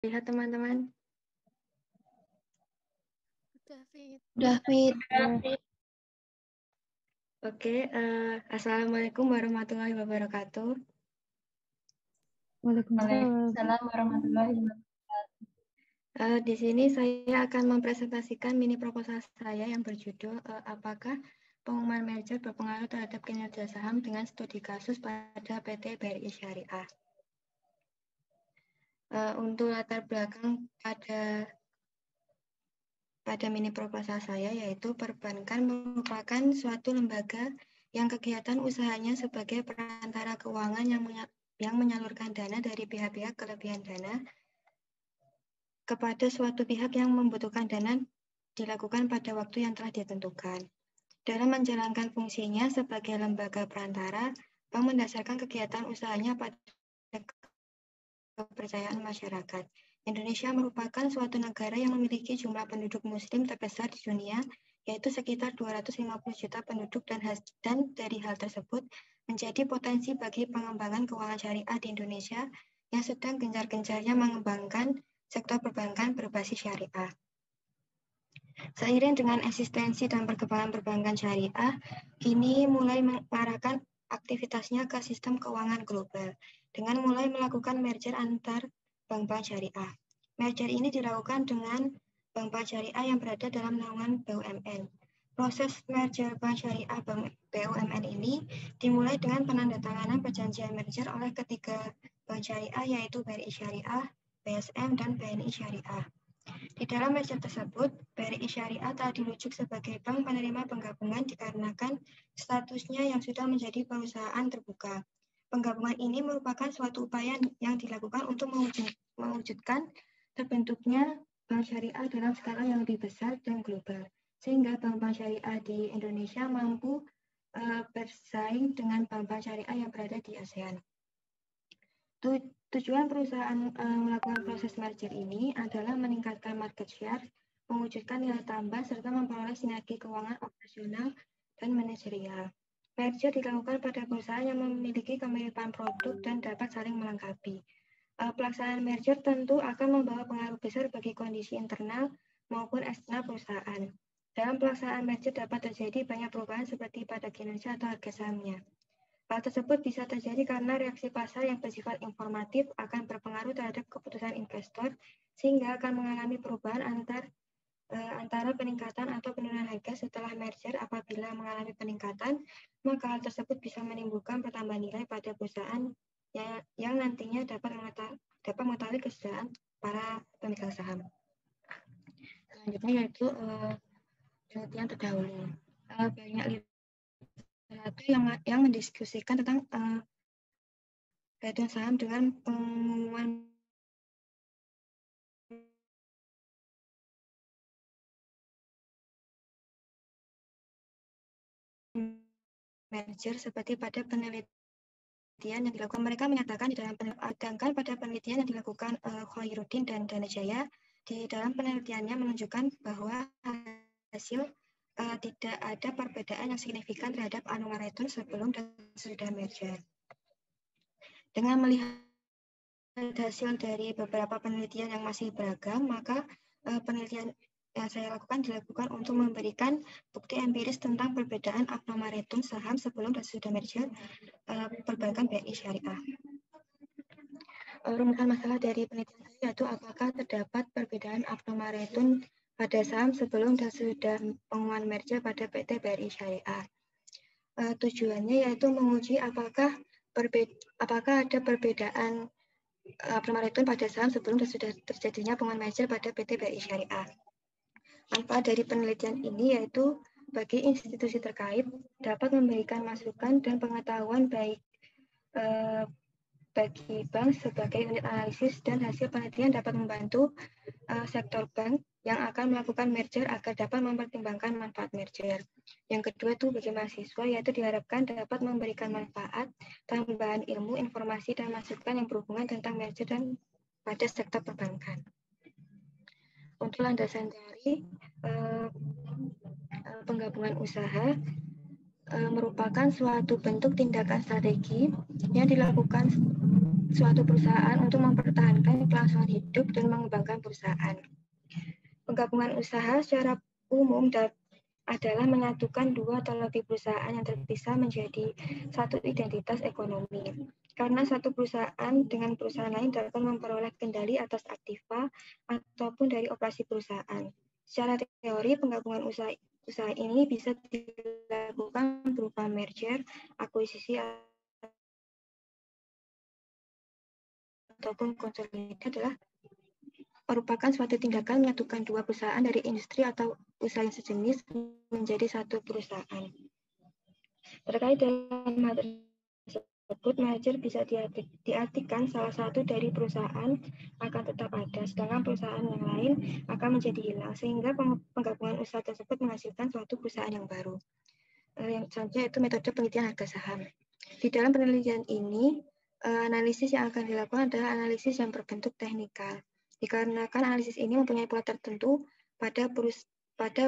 Lihat teman-teman. Udah fit. Oke, Assalamualaikum warahmatullahi wabarakatuh. Waalaikumsalam warahmatullahi wabarakatuh. Di sini saya akan mempresentasikan mini proposal saya yang berjudul apakah pengumuman merger berpengaruh terhadap kinerja saham dengan studi kasus pada PT BRI Syariah. Untuk latar belakang pada mini proposal saya, yaitu perbankan merupakan suatu lembaga yang kegiatan usahanya sebagai perantara keuangan yang menyalurkan dana dari pihak-pihak kelebihan dana kepada suatu pihak yang membutuhkan dana dilakukan pada waktu yang telah ditentukan. Dalam menjalankan fungsinya sebagai lembaga perantara, bank mendasarkan kegiatan usahanya pada kepercayaan masyarakat. Indonesia merupakan suatu negara yang memiliki jumlah penduduk muslim terbesar di dunia, yaitu sekitar 250 juta penduduk, dan dari hal tersebut menjadi potensi bagi pengembangan keuangan syariah di Indonesia yang sedang gencar-gencarnya mengembangkan sektor perbankan berbasis syariah. Seiring dengan eksistensi dan perkembangan perbankan syariah, kini mulai mengarahkan aktivitasnya ke sistem keuangan global dengan mulai melakukan merger antar bank-bank syariah. Merger ini dilakukan dengan bank-bank syariah yang berada dalam naungan BUMN. Proses merger bank syariah BUMN ini dimulai dengan penandatanganan perjanjian merger oleh ketiga bank syariah, yaitu BRI Syariah, BSM, dan BNI Syariah. Di dalam merger tersebut, BRI Syariah telah dirujuk sebagai bank penerima penggabungan dikarenakan statusnya yang sudah menjadi perusahaan terbuka. Penggabungan ini merupakan suatu upaya yang dilakukan untuk mewujudkan terbentuknya bank syariah dalam skala yang lebih besar dan global, sehingga bank-bank syariah di Indonesia mampu bersaing dengan bank-bank syariah yang berada di ASEAN. Tujuan perusahaan melakukan proses merger ini adalah meningkatkan market share, mewujudkan nilai tambah, serta memperoleh sinergi keuangan operasional dan manajerial. Merger dilakukan pada perusahaan yang memiliki kemiripan produk dan dapat saling melengkapi. Pelaksanaan merger tentu akan membawa pengaruh besar bagi kondisi internal maupun eksternal perusahaan. Dalam pelaksanaan merger dapat terjadi banyak perubahan seperti pada kinerja atau harga sahamnya. Hal tersebut bisa terjadi karena reaksi pasar yang bersifat informatif akan berpengaruh terhadap keputusan investor, sehingga akan mengalami perubahan antara peningkatan atau penurunan harga setelah merger. Apabila mengalami peningkatan, maka hal tersebut bisa menimbulkan pertambahan nilai pada perusahaan yang nantinya dapat mengetahui kesejahteraan para pemegang saham. Selanjutnya yaitu penelitian terdahulu. Banyak yang mendiskusikan tentang kaitan saham dengan pengumuman merger seperti pada penelitian yang dilakukan. Mereka menyatakan di dalam penelitian, pada penelitian yang dilakukan Khairuddin dan Danajaya, di dalam penelitiannya menunjukkan bahwa hasil tidak ada perbedaan yang signifikan terhadap anumerable sebelum dan sesudah merger. Dengan melihat hasil dari beberapa penelitian yang masih beragam, maka penelitian yang saya dilakukan untuk memberikan bukti empiris tentang perbedaan anumerable saham sebelum dan sesudah merger perbankan BRI Syariah. Rumusan masalah dari penelitian saya yaitu apakah terdapat perbedaan anumerable pada saham sebelum dan sesudah pengumuman merger pada PT BRI Syariah. Tujuannya yaitu menguji apakah ada perbedaan anumerable pada saham sebelum dan sudah terjadinya pengumuman merger pada PT BRI Syariah. Manfaat dari penelitian ini yaitu bagi institusi terkait dapat memberikan masukan dan pengetahuan baik bagi bank sebagai unit analisis, dan hasil penelitian dapat membantu sektor bank yang akan melakukan merger agar dapat mempertimbangkan manfaat merger. Yang kedua itu bagi mahasiswa, yaitu diharapkan dapat memberikan manfaat, tambahan ilmu, informasi, dan masukan yang berhubungan tentang merger dan pada sektor perbankan. Untuk landasan dari penggabungan usaha merupakan suatu bentuk tindakan strategi yang dilakukan suatu perusahaan untuk mempertahankan kelangsungan hidup dan mengembangkan perusahaan. Penggabungan usaha secara umum adalah menyatukan dua atau lebih perusahaan yang terpisah menjadi satu identitas ekonomi. Karena satu perusahaan dengan perusahaan lain dapat memperoleh kendali atas aktiva ataupun dari operasi perusahaan. Secara teori, penggabungan usaha ini bisa dilakukan berupa merger, akuisisi, ataupun konsolidasi adalah merupakan suatu tindakan menyatukan dua perusahaan dari industri atau usaha yang sejenis menjadi satu perusahaan. Terkait dalam hal tersebut, merger bisa diartikan salah satu dari perusahaan akan tetap ada, sedangkan perusahaan yang lain akan menjadi hilang, sehingga penggabungan usaha tersebut menghasilkan suatu perusahaan yang baru. Yang selanjutnya itu metode penelitian harga saham. Di dalam penelitian ini, analisis yang akan dilakukan adalah analisis yang berbentuk teknikal. Dikarenakan analisis ini mempunyai pola tertentu pada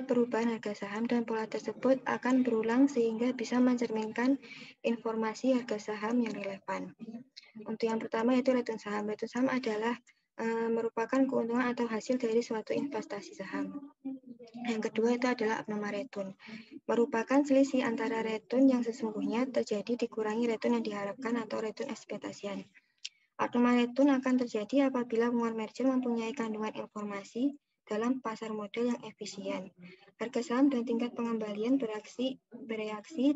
perubahan harga saham, dan pola tersebut akan berulang sehingga bisa mencerminkan informasi harga saham yang relevan. Untuk yang pertama yaitu return saham. Return saham adalah merupakan keuntungan atau hasil dari suatu investasi saham. Yang kedua itu adalah abnormal return, merupakan selisih antara return yang sesungguhnya terjadi dikurangi return yang diharapkan atau return ekspektasian. Abnormal return akan terjadi apabila pengumuman merger mempunyai kandungan informasi dalam pasar modal yang efisien. Harga saham dan tingkat pengembalian bereaksi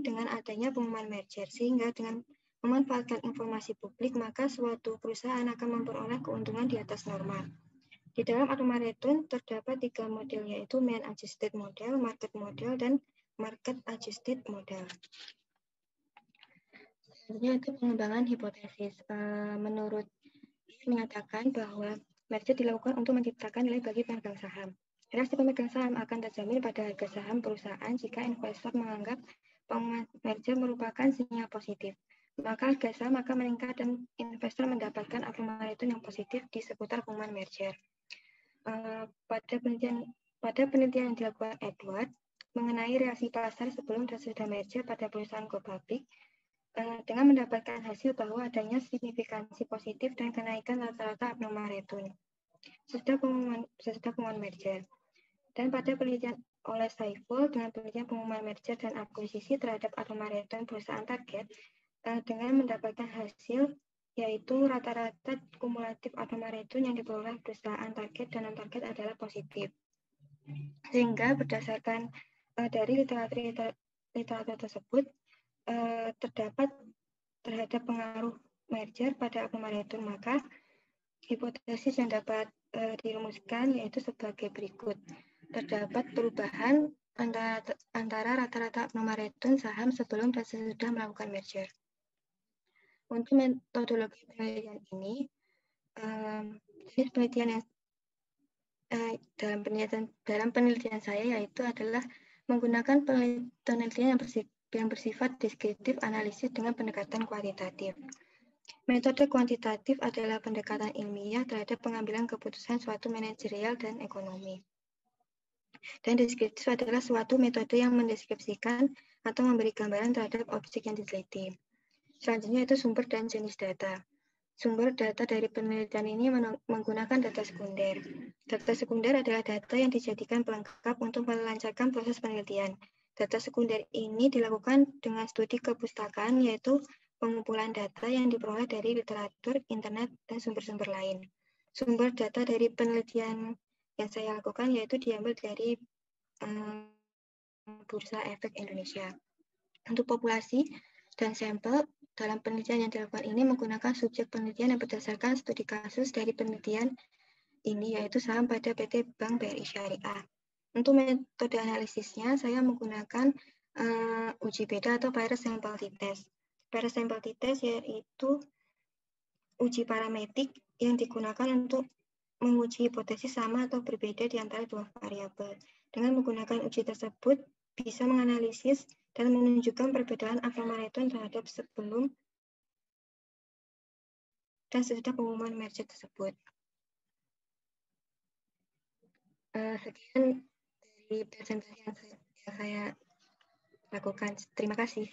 dengan adanya pengumuman merger, sehingga dengan memanfaatkan informasi publik, maka suatu perusahaan akan memperoleh keuntungan di atas normal. Di dalam abnormal return terdapat 3 model, yaitu mean adjusted model, market model, dan market adjusted model. Selanjutnya itu pengembangan hipotesis. Menurut menyatakan bahwa merger dilakukan untuk menciptakan nilai bagi pemegang saham. Reaksi pemegang saham akan terjamin pada harga saham perusahaan jika investor menganggap pengumuman merger merupakan sinyal positif. Maka harga saham akan meningkat dan investor mendapatkan abnormal return yang positif di seputar pengumuman merger. Pada penelitian yang dilakukan Edward mengenai reaksi pasar sebelum dan sesudah merger pada perusahaan go public, dengan mendapatkan hasil bahwa adanya signifikansi positif dan kenaikan rata-rata abnormal return sesudah pengumuman merger. Dan pada penelitian oleh Saiful dengan penelitian pengumuman merger dan akuisisi terhadap abnormal return perusahaan target, dengan mendapatkan hasil yaitu rata-rata kumulatif abnormal return yang diperoleh perusahaan target dan non-target adalah positif. Sehingga berdasarkan dari literatur tersebut, terdapat terhadap pengaruh merger pada abnormal return, maka hipotesis yang dapat dirumuskan yaitu sebagai berikut. Terdapat perubahan antara rata-rata abnormal return saham sebelum dan sesudah melakukan merger. Untuk metodologi penelitian ini, penelitian yang dalam penelitian saya yaitu adalah menggunakan penelitian yang bersifat deskriptif analisis dengan pendekatan kualitatif. Metode kuantitatif adalah pendekatan ilmiah terhadap pengambilan keputusan suatu manajerial dan ekonomi. Dan deskriptif adalah suatu metode yang mendeskripsikan atau memberi gambaran terhadap objek yang diteliti. Selanjutnya itu sumber dan jenis data. Sumber data dari penelitian ini menggunakan data sekunder. Data sekunder adalah data yang dijadikan pelengkap untuk melancarkan proses penelitian. Data sekunder ini dilakukan dengan studi kepustakaan, yaitu pengumpulan data yang diperoleh dari literatur, internet, dan sumber-sumber lain. Sumber data dari penelitian yang saya lakukan yaitu diambil dari Bursa Efek Indonesia. Untuk populasi dan sampel, dalam penelitian yang dilakukan ini menggunakan subjek penelitian yang berdasarkan studi kasus dari penelitian ini, yaitu saham pada PT Bank BRI Syariah. Untuk metode analisisnya, saya menggunakan uji beda atau Bayes sample t-test. Bayes sample t-test yaitu uji parametrik yang digunakan untuk menguji hipotesis sama atau berbeda di antara dua variabel. Dengan menggunakan uji tersebut, bisa menganalisis dan menunjukkan perbedaan abnormal return terhadap sebelum dan sesudah pengumuman merger tersebut. Sekian dari presentasi yang saya lakukan. Terima kasih.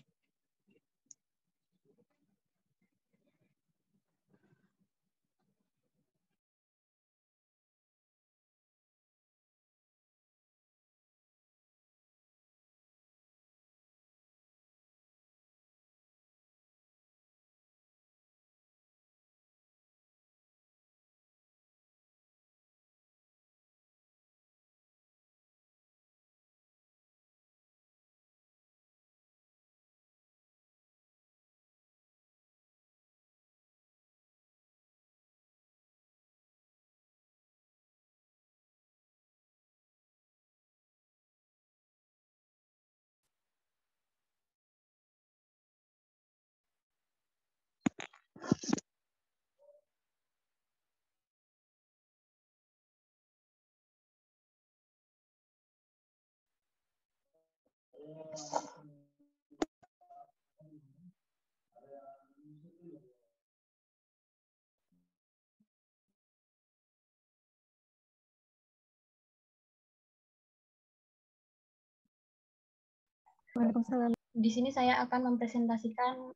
Waalaikumsalam. Di sini saya akan mempresentasikan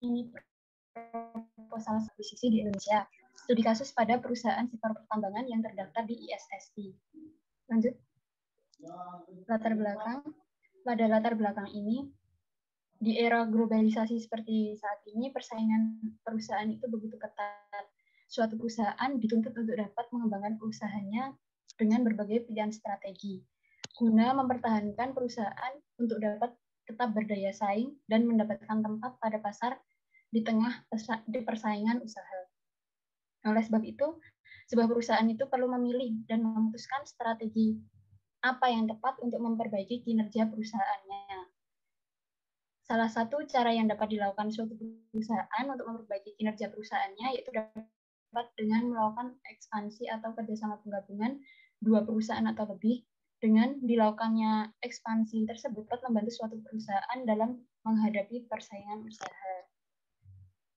ini proposal akuisisi di Indonesia. Studi kasus pada perusahaan sektor pertambangan yang terdaftar di ISSI. Lanjut. Latar belakang. Pada latar belakang ini, di era globalisasi seperti saat ini, persaingan perusahaan itu begitu ketat. Suatu perusahaan dituntut untuk dapat mengembangkan usahanya dengan berbagai pilihan strategi, guna mempertahankan perusahaan untuk dapat tetap berdaya saing dan mendapatkan tempat pada pasar di tengah persaingan usaha. Oleh sebab itu, sebuah perusahaan itu perlu memilih dan memutuskan strategi apa yang tepat untuk memperbaiki kinerja perusahaannya. Salah satu cara yang dapat dilakukan suatu perusahaan untuk memperbaiki kinerja perusahaannya yaitu dapat dengan melakukan ekspansi atau kerjasama penggabungan dua perusahaan atau lebih. Dengan dilakukannya ekspansi tersebut dapat membantu suatu perusahaan dalam menghadapi persaingan usaha.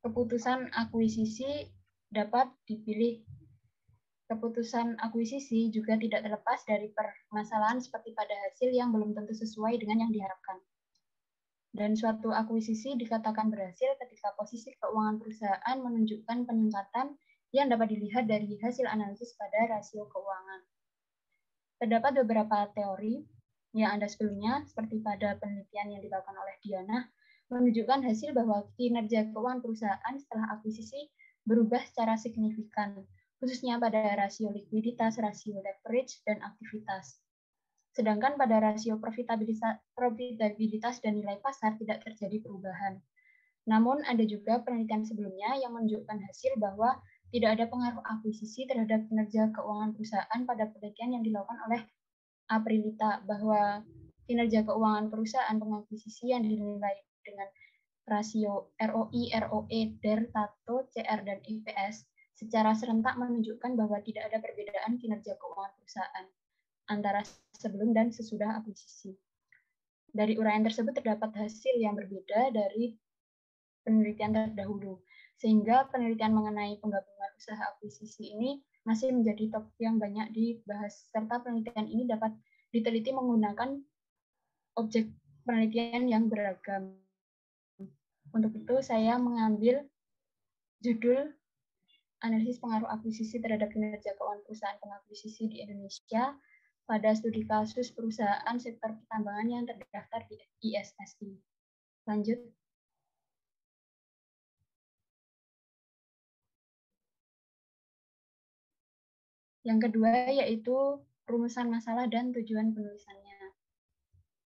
Keputusan akuisisi dapat dipilih. Keputusan akuisisi juga tidak terlepas dari permasalahan seperti pada hasil yang belum tentu sesuai dengan yang diharapkan. Dan suatu akuisisi dikatakan berhasil ketika posisi keuangan perusahaan menunjukkan peningkatan yang dapat dilihat dari hasil analisis pada rasio keuangan. Terdapat beberapa teori yang ada sebelumnya, seperti pada penelitian yang dilakukan oleh Diana, menunjukkan hasil bahwa kinerja keuangan perusahaan setelah akuisisi berubah secara signifikan, khususnya pada rasio likuiditas, rasio leverage, dan aktivitas. Sedangkan pada rasio profitabilitas dan nilai pasar tidak terjadi perubahan. Namun ada juga penelitian sebelumnya yang menunjukkan hasil bahwa tidak ada pengaruh akuisisi terhadap kinerja keuangan perusahaan pada penelitian yang dilakukan oleh Aprilita, bahwa kinerja keuangan perusahaan pengakuisisi yang dinilai dengan rasio ROI, ROE, DER, TATO, CR, dan EPS secara serentak menunjukkan bahwa tidak ada perbedaan kinerja keuangan perusahaan antara sebelum dan sesudah akuisisi. Dari uraian tersebut terdapat hasil yang berbeda dari penelitian terdahulu, sehingga penelitian mengenai penggabungan usaha akuisisi ini masih menjadi topik yang banyak dibahas, serta penelitian ini dapat diteliti menggunakan objek penelitian yang beragam. Untuk itu, saya mengambil judul analisis pengaruh akuisisi terhadap kinerja keuangan perusahaan pengakuisisi di Indonesia pada studi kasus perusahaan sektor pertambangan yang terdaftar di ISSI. Lanjut. Yang kedua yaitu rumusan masalah dan tujuan penulisannya.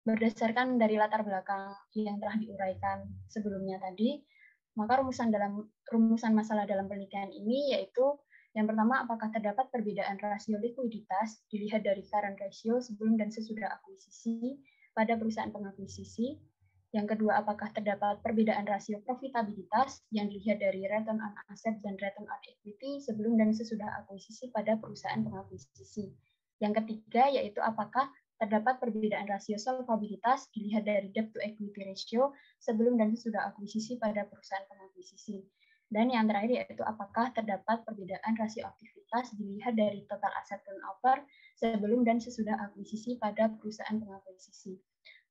Berdasarkan dari latar belakang yang telah diuraikan sebelumnya tadi, maka rumusan masalah dalam penelitian ini yaitu yang pertama, apakah terdapat perbedaan rasio likuiditas dilihat dari current ratio sebelum dan sesudah akuisisi pada perusahaan pengakuisisi. Yang kedua, apakah terdapat perbedaan rasio profitabilitas yang dilihat dari return on asset dan return on equity sebelum dan sesudah akuisisi pada perusahaan pengakuisisi. Yang ketiga, yaitu apakah terdapat perbedaan rasio solvabilitas dilihat dari debt to equity ratio sebelum dan sesudah akuisisi pada perusahaan pengakuisisi. Dan yang terakhir yaitu apakah terdapat perbedaan rasio aktivitas dilihat dari total asset turnover sebelum dan sesudah akuisisi pada perusahaan pengakuisisi.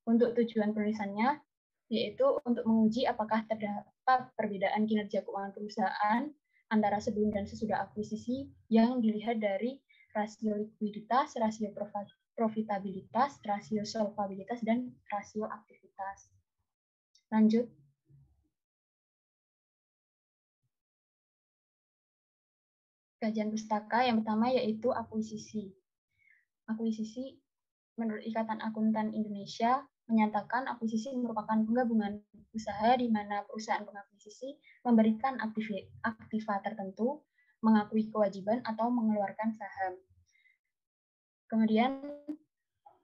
Untuk tujuan penulisannya, yaitu untuk menguji apakah terdapat perbedaan kinerja keuangan perusahaan antara sebelum dan sesudah akuisisi yang dilihat dari rasio likuiditas, rasio profitabilitas, rasio solvabilitas, dan rasio aktivitas. Lanjut. Kajian pustaka yang pertama yaitu akuisisi. Akuisisi menurut Ikatan Akuntan Indonesia menyatakan akuisisi merupakan penggabungan usaha di mana perusahaan pengakuisisi memberikan aktiva tertentu, mengakui kewajiban atau mengeluarkan saham. Kemudian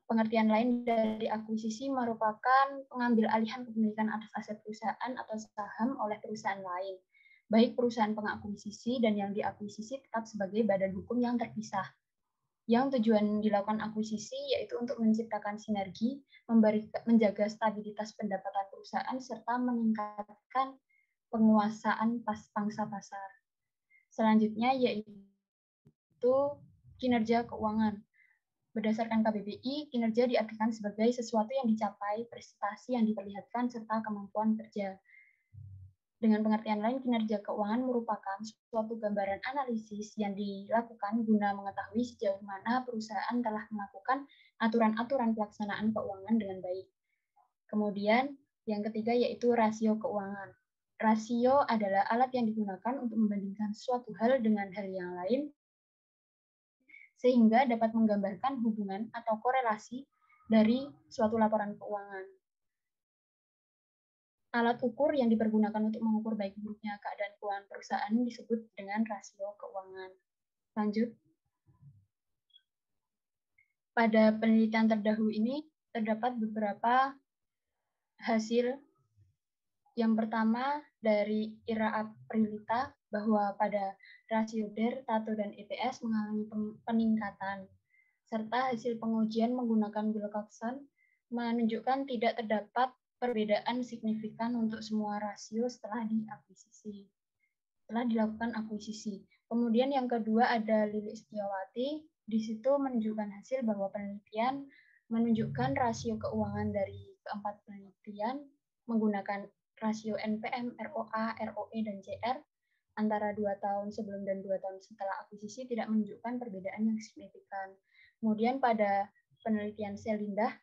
Pengertian lain dari akuisisi merupakan pengambil alihan kepemilikan atas aset perusahaan atau saham oleh perusahaan lain, baik perusahaan pengakuisisi dan yang diakuisisi tetap sebagai badan hukum yang terpisah. Yang tujuan dilakukan akuisisi yaitu untuk menciptakan sinergi, menjaga stabilitas pendapatan perusahaan, serta meningkatkan penguasaan pangsa pasar. Selanjutnya yaitu kinerja keuangan. Berdasarkan KBBI, kinerja diartikan sebagai sesuatu yang dicapai, prestasi yang diperlihatkan, serta kemampuan kerja. Dengan pengertian lain, kinerja keuangan merupakan suatu gambaran analisis yang dilakukan guna mengetahui sejauh mana perusahaan telah melakukan aturan-aturan pelaksanaan keuangan dengan baik. Kemudian, yang ketiga yaitu rasio keuangan. Rasio adalah alat yang digunakan untuk membandingkan suatu hal dengan hal yang lain, sehingga dapat menggambarkan hubungan atau korelasi dari suatu laporan keuangan. Alat ukur yang dipergunakan untuk mengukur baik buruknya keadaan keuangan perusahaan disebut dengan rasio keuangan. Lanjut. Pada penelitian terdahulu ini terdapat beberapa hasil. Yang pertama dari Ira Aprilita bahwa pada rasio DER, TATO, dan EPS mengalami peningkatan, serta hasil pengujian menggunakan Wilcoxon menunjukkan tidak terdapat perbedaan signifikan untuk semua rasio setelah dilakukan akuisisi. Kemudian yang kedua ada Lili Setiawati, di situ menunjukkan hasil bahwa penelitian menunjukkan rasio keuangan dari keempat penelitian menggunakan rasio NPM, ROA, ROE, dan CR antara 2 tahun sebelum dan 2 tahun setelah akuisisi tidak menunjukkan perbedaan yang signifikan. Kemudian pada penelitian Selindah,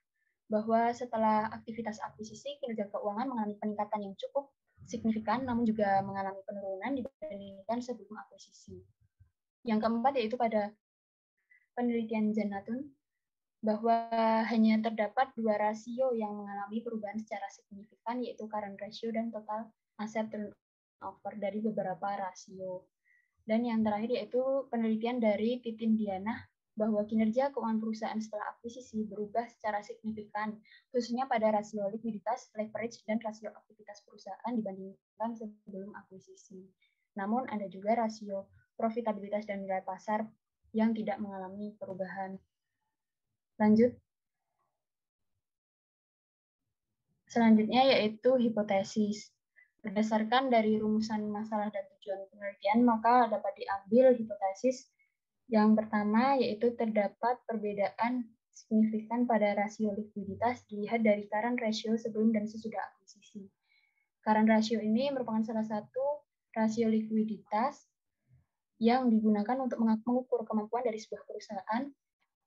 bahwa setelah aktivitas akuisisi, kinerja keuangan mengalami peningkatan yang cukup signifikan, namun juga mengalami penurunan dibandingkan sebelum akuisisi. Yang keempat yaitu pada penelitian Janatun, bahwa hanya terdapat 2 rasio yang mengalami perubahan secara signifikan, yaitu current ratio dan total asset turnover dari beberapa rasio. Dan yang terakhir yaitu penelitian dari Titin Diana, bahwa kinerja keuangan perusahaan setelah akuisisi berubah secara signifikan, khususnya pada rasio likuiditas, leverage, dan rasio aktivitas perusahaan dibandingkan sebelum akuisisi. Namun ada juga rasio profitabilitas dan nilai pasar yang tidak mengalami perubahan. Lanjut. Selanjutnya yaitu hipotesis. Berdasarkan dari rumusan masalah dan tujuan penelitian, maka dapat diambil hipotesis yang pertama yaitu terdapat perbedaan signifikan pada rasio likuiditas dilihat dari current ratio sebelum dan sesudah akuisisi. Current ratio ini merupakan salah satu rasio likuiditas yang digunakan untuk mengukur kemampuan dari sebuah perusahaan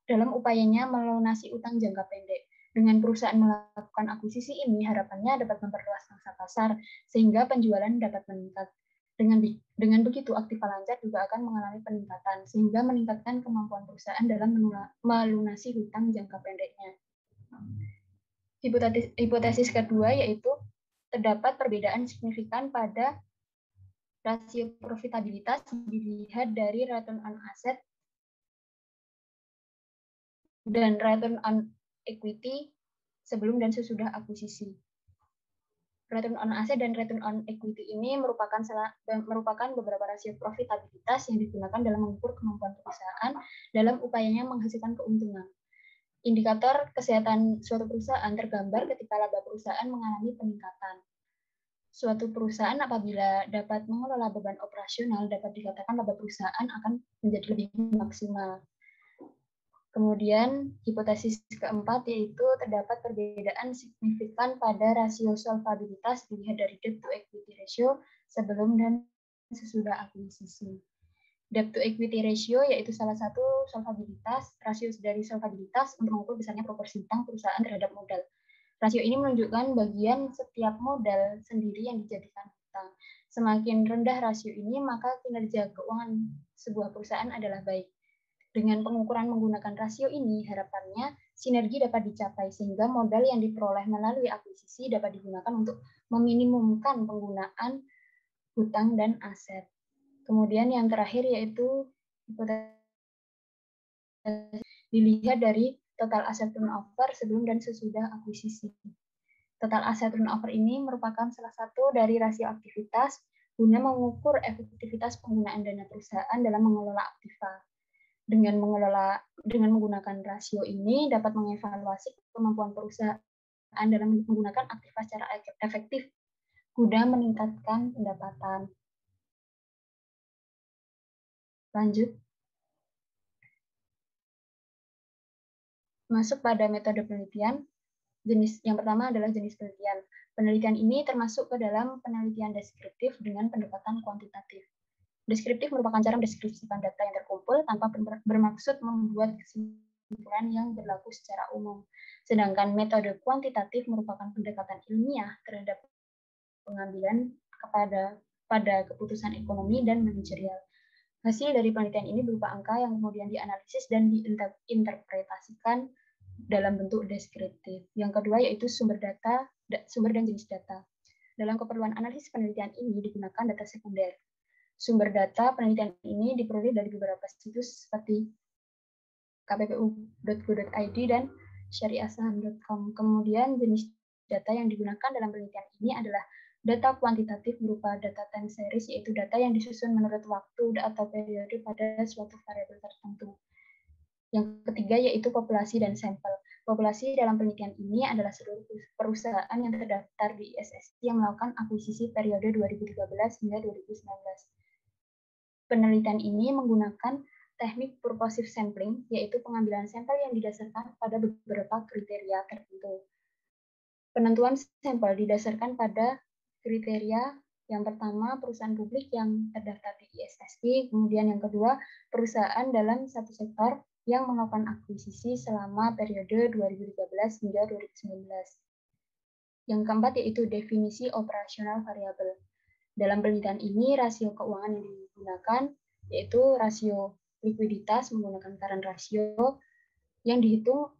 dalam upayanya melunasi utang jangka pendek. Dengan perusahaan melakukan akuisisi ini, harapannya dapat memperluas pangsa pasar, sehingga penjualan dapat meningkat. Dengan begitu, aktiva lancar juga akan mengalami peningkatan, sehingga meningkatkan kemampuan perusahaan dalam melunasi hutang jangka pendeknya. Hipotesis kedua yaitu terdapat perbedaan signifikan pada rasio profitabilitas dilihat dari return on asset dan return on equity sebelum dan sesudah akuisisi. Return on asset dan return on equity ini merupakan beberapa rasio profitabilitas yang digunakan dalam mengukur kemampuan perusahaan dalam upayanya menghasilkan keuntungan. Indikator kesehatan suatu perusahaan tergambar ketika laba perusahaan mengalami peningkatan. Suatu perusahaan apabila dapat mengelola beban operasional, dapat dikatakan laba perusahaan akan menjadi lebih maksimal. Kemudian, hipotesis keempat yaitu terdapat perbedaan signifikan pada rasio solvabilitas dilihat dari debt to equity ratio sebelum dan sesudah akuisisi. Debt to equity ratio yaitu salah satu rasio dari solvabilitas untuk mengukur besarnya proporsi hutang perusahaan terhadap modal. Rasio ini menunjukkan bagian setiap modal sendiri yang dijadikan hutang. Semakin rendah rasio ini, maka kinerja keuangan sebuah perusahaan adalah baik. Dengan pengukuran menggunakan rasio ini, harapannya sinergi dapat dicapai sehingga modal yang diperoleh melalui akuisisi dapat digunakan untuk meminimumkan penggunaan hutang dan aset. Kemudian yang terakhir yaitu dilihat dari total aset turnover sebelum dan sesudah akuisisi. Total aset turnover ini merupakan salah satu dari rasio aktivitas guna mengukur efektivitas penggunaan dana perusahaan dalam mengelola aktiva. Dengan menggunakan rasio ini dapat mengevaluasi kemampuan perusahaan dalam menggunakan aktiva secara efektif guna meningkatkan pendapatan. Lanjut. Masuk pada metode penelitian. Yang pertama adalah jenis penelitian. Penelitian ini termasuk ke dalam penelitian deskriptif dengan pendekatan kuantitatif. Deskriptif merupakan cara mendeskripsikan data yang terkumpul tanpa bermaksud membuat kesimpulan yang berlaku secara umum. Sedangkan metode kuantitatif merupakan pendekatan ilmiah terhadap pengambilan pada keputusan ekonomi dan manajerial. Hasil dari penelitian ini berupa angka yang kemudian dianalisis dan diinterpretasikan dalam bentuk deskriptif. Yang kedua yaitu sumber dan jenis data. Dalam keperluan analisis penelitian ini digunakan data sekunder. Sumber data penelitian ini diperoleh dari beberapa situs seperti kppu.go.id dan syariahsaham.com. Kemudian jenis data yang digunakan dalam penelitian ini adalah data kuantitatif berupa data time series, yaitu data yang disusun menurut waktu atau periode pada suatu variabel tertentu. Yang ketiga yaitu populasi dan sampel. Populasi dalam penelitian ini adalah seluruh perusahaan yang terdaftar di ISSI yang melakukan akuisisi periode 2013 hingga 2019. Penelitian ini menggunakan teknik purposive sampling, yaitu pengambilan sampel yang didasarkan pada beberapa kriteria tertentu. Penentuan sampel didasarkan pada kriteria yang pertama perusahaan publik yang terdaftar di ISSI, kemudian yang kedua perusahaan dalam satu sektor yang melakukan akuisisi selama periode 2013 hingga 2019. Yang keempat yaitu definisi operasional variabel. Dalam penelitian ini, rasio keuangan yang digunakan yaitu rasio likuiditas menggunakan current ratio yang dihitung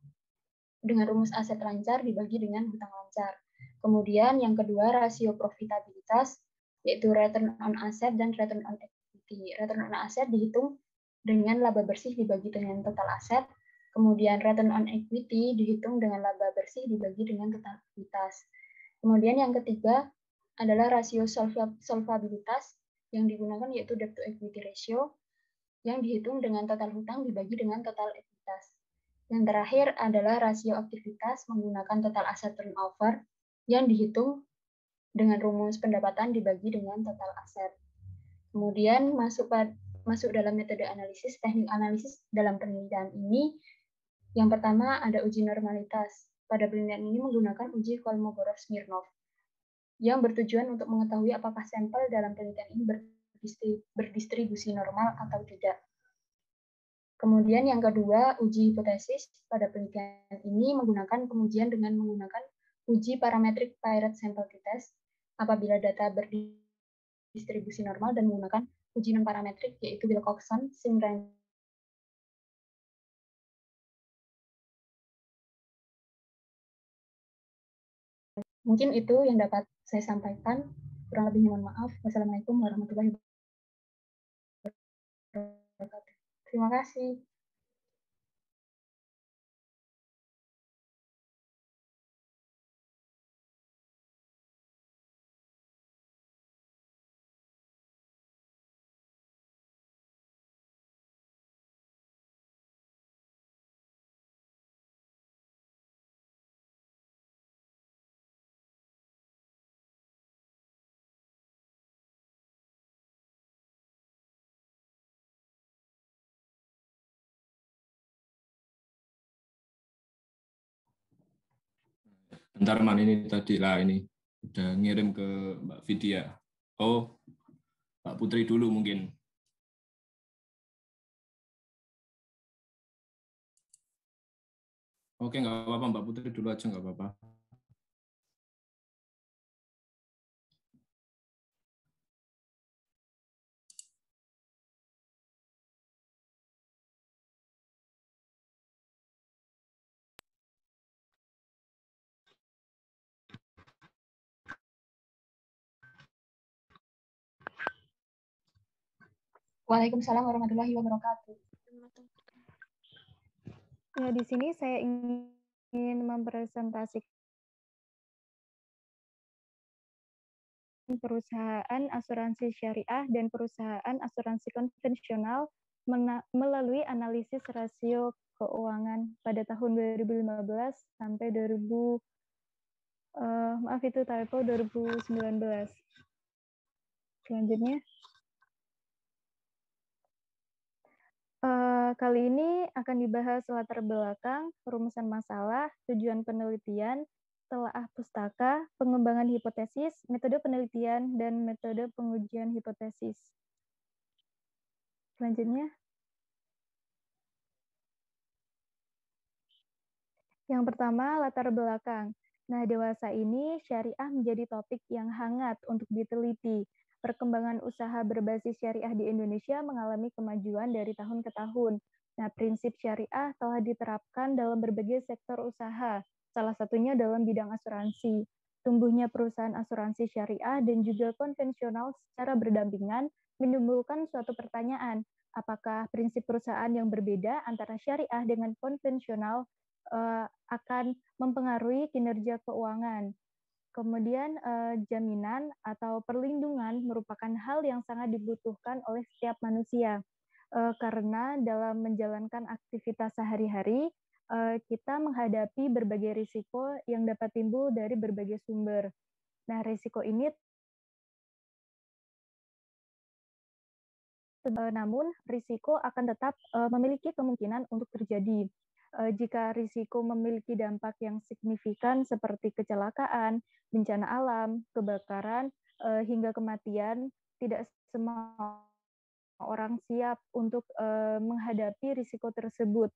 dengan rumus aset lancar dibagi dengan hutang lancar. Kemudian yang kedua rasio profitabilitas yaitu return on asset dan return on equity. Return on asset dihitung dengan laba bersih dibagi dengan total aset, kemudian return on equity dihitung dengan laba bersih dibagi dengan total ekuitas. Kemudian yang ketiga adalah rasio solvabilitas yang digunakan yaitu debt to equity ratio yang dihitung dengan total hutang dibagi dengan total ekuitas. Yang terakhir adalah rasio aktivitas menggunakan total aset turnover yang dihitung dengan rumus pendapatan dibagi dengan total aset. Kemudian masuk dalam metode analisis, teknik analisis dalam penelitian ini. Yang pertama ada uji normalitas. Pada penelitian ini menggunakan uji Kolmogorov-Smirnov yang bertujuan untuk mengetahui apakah sampel dalam penelitian ini berdistribusi normal atau tidak. Kemudian yang kedua, uji hipotesis. Pada penelitian ini menggunakan pengujian dengan menggunakan uji parametric Piret sample t-test apabila data berdistribusi normal dan menggunakan uji non-parametrik yaitu Wilcoxon, Simran. Mungkin itu yang dapat saya sampaikan. Kurang lebihnya mohon maaf. Wassalamualaikum warahmatullahi wabarakatuh. Terima kasih. Bentar Man, ini tadi lah ini udah ngirim ke Mbak Vidya. Oh, Mbak Putri dulu mungkin. Oke, nggak apa-apa, Mbak Putri dulu aja, nggak apa-apa. Waalaikumsalam warahmatullahi wabarakatuh. Ya, di sini saya ingin mempresentasikan perusahaan asuransi syariah dan perusahaan asuransi konvensional melalui analisis rasio keuangan pada tahun 2015 sampai 2000 maaf itu typo 2019. Selanjutnya, kali ini akan dibahas latar belakang, perumusan masalah, tujuan penelitian, telaah pustaka, pengembangan hipotesis, metode penelitian, dan metode pengujian hipotesis. Selanjutnya, yang pertama, latar belakang. Nah, dewasa ini syariah menjadi topik yang hangat untuk diteliti. Perkembangan usaha berbasis syariah di Indonesia mengalami kemajuan dari tahun ke tahun. Nah, prinsip syariah telah diterapkan dalam berbagai sektor usaha, salah satunya dalam bidang asuransi. Tumbuhnya perusahaan asuransi syariah dan juga konvensional secara berdampingan menimbulkan suatu pertanyaan, apakah prinsip perusahaan yang berbeda antara syariah dengan konvensional akan mempengaruhi kinerja keuangan. Kemudian jaminan atau perlindungan merupakan hal yang sangat dibutuhkan oleh setiap manusia karena dalam menjalankan aktivitas sehari-hari kita menghadapi berbagai risiko yang dapat timbul dari berbagai sumber. Nah, risiko ini namun risiko akan tetap memiliki kemungkinan untuk terjadi. Jika risiko memiliki dampak yang signifikan seperti kecelakaan, bencana alam, kebakaran, hingga kematian, tidak semua orang siap untuk menghadapi risiko tersebut.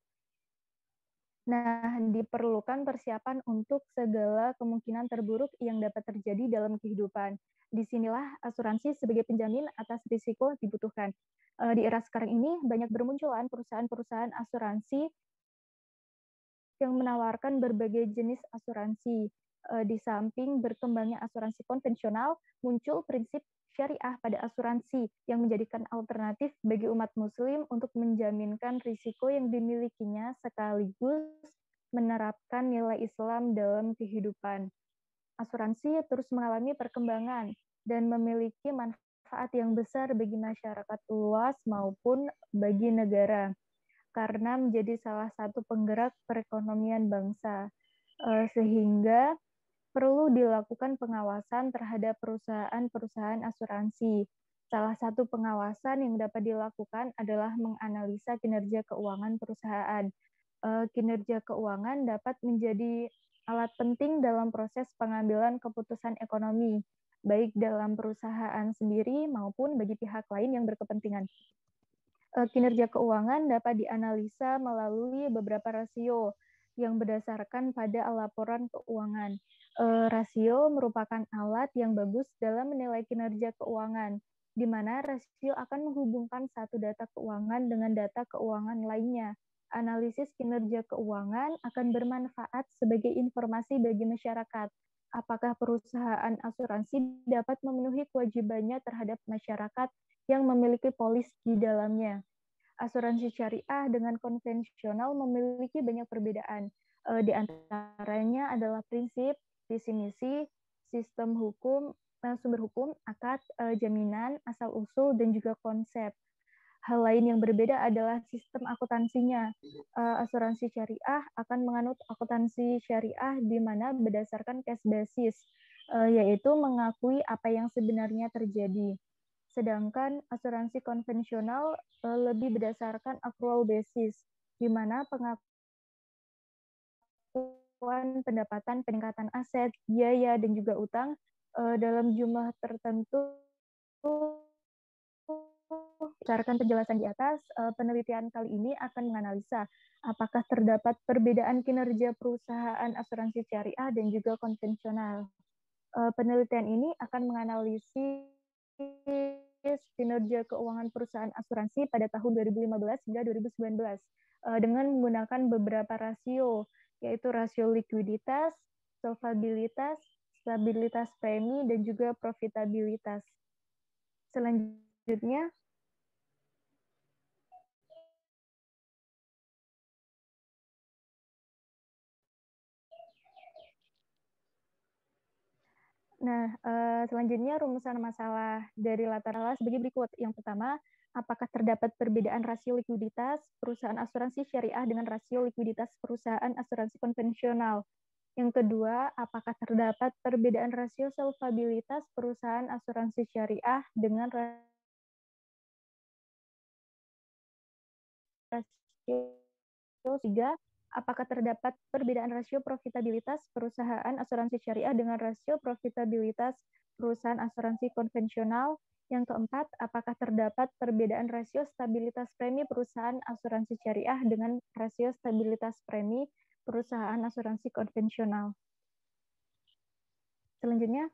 Nah, diperlukan persiapan untuk segala kemungkinan terburuk yang dapat terjadi dalam kehidupan. Disinilah asuransi sebagai penjamin atas risiko dibutuhkan. Di era sekarang ini, banyak bermunculan perusahaan-perusahaan asuransi yang menawarkan berbagai jenis asuransi. Di samping berkembangnya asuransi konvensional, muncul prinsip syariah pada asuransi yang menjadikan alternatif bagi umat muslim untuk menjaminkan risiko yang dimilikinya sekaligus menerapkan nilai Islam dalam kehidupan. Asuransi terus mengalami perkembangan dan memiliki manfaat yang besar bagi masyarakat luas maupun bagi negara karena menjadi salah satu penggerak perekonomian bangsa, sehingga perlu dilakukan pengawasan terhadap perusahaan-perusahaan asuransi. Salah satu pengawasan yang dapat dilakukan adalah menganalisa kinerja keuangan perusahaan. Kinerja keuangan dapat menjadi alat penting dalam proses pengambilan keputusan ekonomi, baik dalam perusahaan sendiri maupun bagi pihak lain yang berkepentingan. Kinerja keuangan dapat dianalisa melalui beberapa rasio yang berdasarkan pada laporan keuangan. Rasio merupakan alat yang bagus dalam menilai kinerja keuangan, di mana rasio akan menghubungkan satu data keuangan dengan data keuangan lainnya. Analisis kinerja keuangan akan bermanfaat sebagai informasi bagi masyarakat. Apakah perusahaan asuransi dapat memenuhi kewajibannya terhadap masyarakat yang memiliki polis di dalamnya. Asuransi syariah dengan konvensional memiliki banyak perbedaan. Di antaranya adalah prinsip, visi misi, sistem hukum, sumber hukum, akad, jaminan, asal-usul, dan juga konsep. Hal lain yang berbeda adalah sistem akuntansinya. Asuransi syariah akan menganut akuntansi syariah di mana berdasarkan case basis, yaitu mengakui apa yang sebenarnya terjadi. Sedangkan asuransi konvensional lebih berdasarkan accrual basis, di mana pengakuan pendapatan, peningkatan aset, biaya, dan juga utang dalam jumlah tertentu. Berdasarkan penjelasan di atas, penelitian kali ini akan menganalisa apakah terdapat perbedaan kinerja perusahaan asuransi syariah dan juga konvensional. Penelitian ini akan menganalisis kinerja keuangan perusahaan asuransi pada tahun 2015 hingga 2019 dengan menggunakan beberapa rasio, yaitu rasio likuiditas, solvabilitas, stabilitas premi, dan juga profitabilitas. Selanjutnya, Nah, selanjutnya rumusan masalah dari latar belakang sebagai berikut. Yang pertama, apakah terdapat perbedaan rasio likuiditas perusahaan asuransi syariah dengan rasio likuiditas perusahaan asuransi konvensional? Yang kedua, apakah terdapat perbedaan rasio solvabilitas perusahaan asuransi syariah dengan rasio tiga? Apakah terdapat perbedaan rasio profitabilitas perusahaan asuransi syariah dengan rasio profitabilitas perusahaan asuransi konvensional? Yang keempat, apakah terdapat perbedaan rasio stabilitas premi perusahaan asuransi syariah dengan rasio stabilitas premi perusahaan asuransi konvensional? Selanjutnya,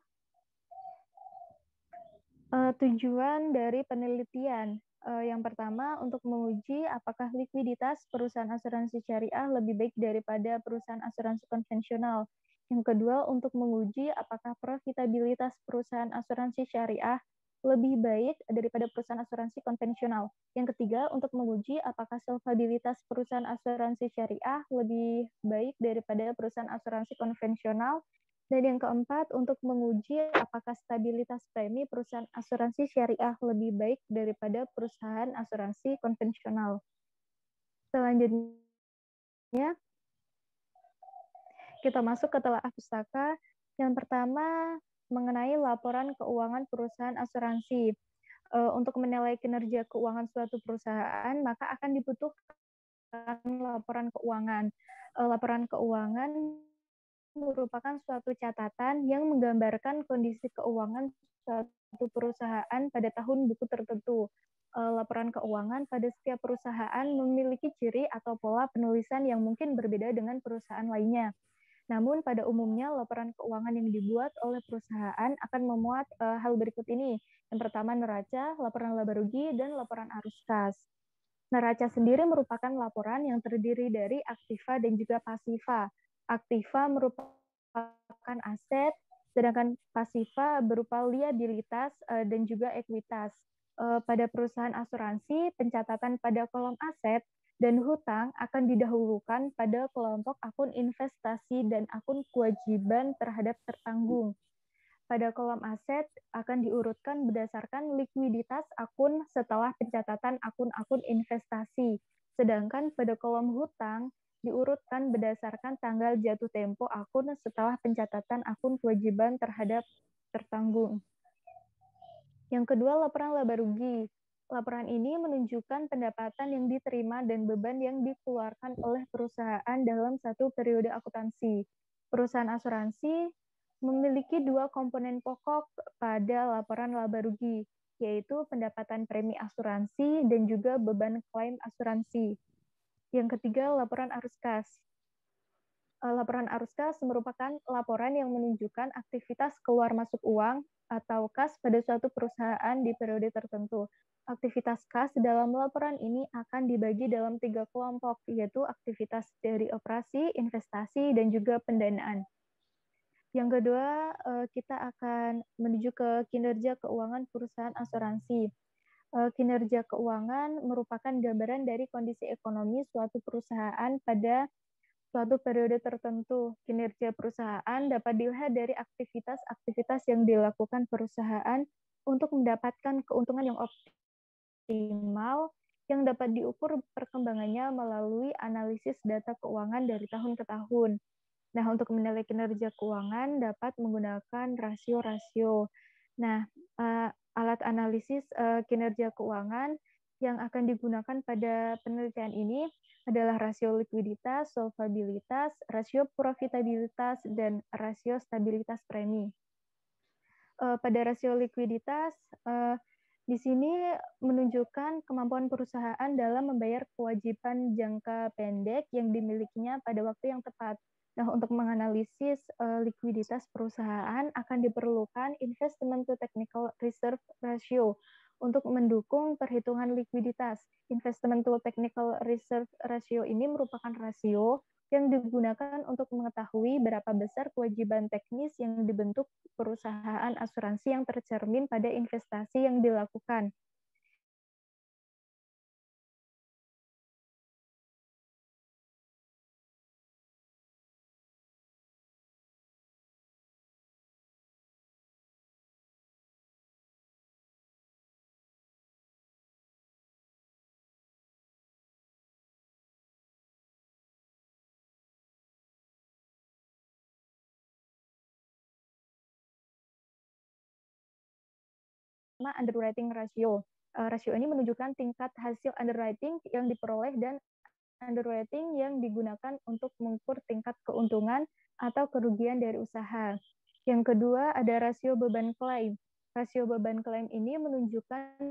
tujuan dari penelitian. Yang pertama, untuk menguji apakah likuiditas perusahaan asuransi syariah lebih baik daripada perusahaan asuransi konvensional. Yang kedua, untuk menguji apakah profitabilitas perusahaan asuransi syariah lebih baik daripada perusahaan asuransi konvensional. Yang ketiga, untuk menguji apakah solvabilitas perusahaan asuransi syariah lebih baik daripada perusahaan asuransi konvensional. Dan yang keempat, untuk menguji apakah stabilitas premi perusahaan asuransi syariah lebih baik daripada perusahaan asuransi konvensional. Selanjutnya, kita masuk ke telaah pustaka. Yang pertama, mengenai laporan keuangan perusahaan asuransi. Untuk menilai kinerja keuangan suatu perusahaan, maka akan dibutuhkan laporan keuangan. Laporan keuangan merupakan suatu catatan yang menggambarkan kondisi keuangan suatu perusahaan pada tahun buku tertentu. Laporan keuangan pada setiap perusahaan memiliki ciri atau pola penulisan yang mungkin berbeda dengan perusahaan lainnya. Namun pada umumnya laporan keuangan yang dibuat oleh perusahaan akan memuat hal berikut ini. Yang pertama neraca, laporan laba rugi, dan laporan arus kas. Neraca sendiri merupakan laporan yang terdiri dari aktiva dan juga pasiva. Aktiva merupakan aset, sedangkan pasiva berupa liabilitas dan juga ekuitas. Pada perusahaan asuransi, pencatatan pada kolom aset dan hutang akan didahulukan pada kelompok akun investasi dan akun kewajiban terhadap tertanggung. Pada kolom aset akan diurutkan berdasarkan likuiditas akun setelah pencatatan akun-akun investasi. Sedangkan pada kolom hutang diurutkan berdasarkan tanggal jatuh tempo akun setelah pencatatan akun kewajiban terhadap tertanggung. Yang kedua, laporan laba rugi. Laporan ini menunjukkan pendapatan yang diterima dan beban yang dikeluarkan oleh perusahaan dalam satu periode akuntansi. Perusahaan asuransi memiliki dua komponen pokok pada laporan laba rugi, yaitu pendapatan premi asuransi dan juga beban klaim asuransi. Yang ketiga, laporan arus kas. Laporan arus kas merupakan laporan yang menunjukkan aktivitas keluar masuk uang atau kas pada suatu perusahaan di periode tertentu. Aktivitas kas dalam laporan ini akan dibagi dalam 3 kelompok, yaitu aktivitas dari operasi, investasi, dan juga pendanaan. Yang kedua, kita akan menuju ke kinerja keuangan perusahaan asuransi. Kinerja keuangan merupakan gambaran dari kondisi ekonomi suatu perusahaan pada suatu periode tertentu. Kinerja perusahaan dapat dilihat dari aktivitas-aktivitas yang dilakukan perusahaan untuk mendapatkan keuntungan yang optimal yang dapat diukur perkembangannya melalui analisis data keuangan dari tahun ke tahun. Nah, untuk menilai kinerja keuangan dapat menggunakan rasio-rasio. Nah, alat analisis kinerja keuangan yang akan digunakan pada penelitian ini adalah rasio likuiditas, solvabilitas, rasio profitabilitas, dan rasio stabilitas premi. Pada rasio likuiditas, di sini menunjukkan kemampuan perusahaan dalam membayar kewajiban jangka pendek yang dimilikinya pada waktu yang tepat. Nah, untuk menganalisis likuiditas perusahaan akan diperlukan investment to technical reserve ratio untuk mendukung perhitungan likuiditas. Investment to technical reserve ratio ini merupakan rasio yang digunakan untuk mengetahui berapa besar kewajiban teknis yang dibentuk perusahaan asuransi yang tercermin pada investasi yang dilakukan. pertama, underwriting ratio. Rasio ini menunjukkan tingkat hasil underwriting yang diperoleh dan underwriting yang digunakan untuk mengukur tingkat keuntungan atau kerugian dari usaha. Yang kedua, ada rasio beban klaim. Rasio beban klaim ini menunjukkan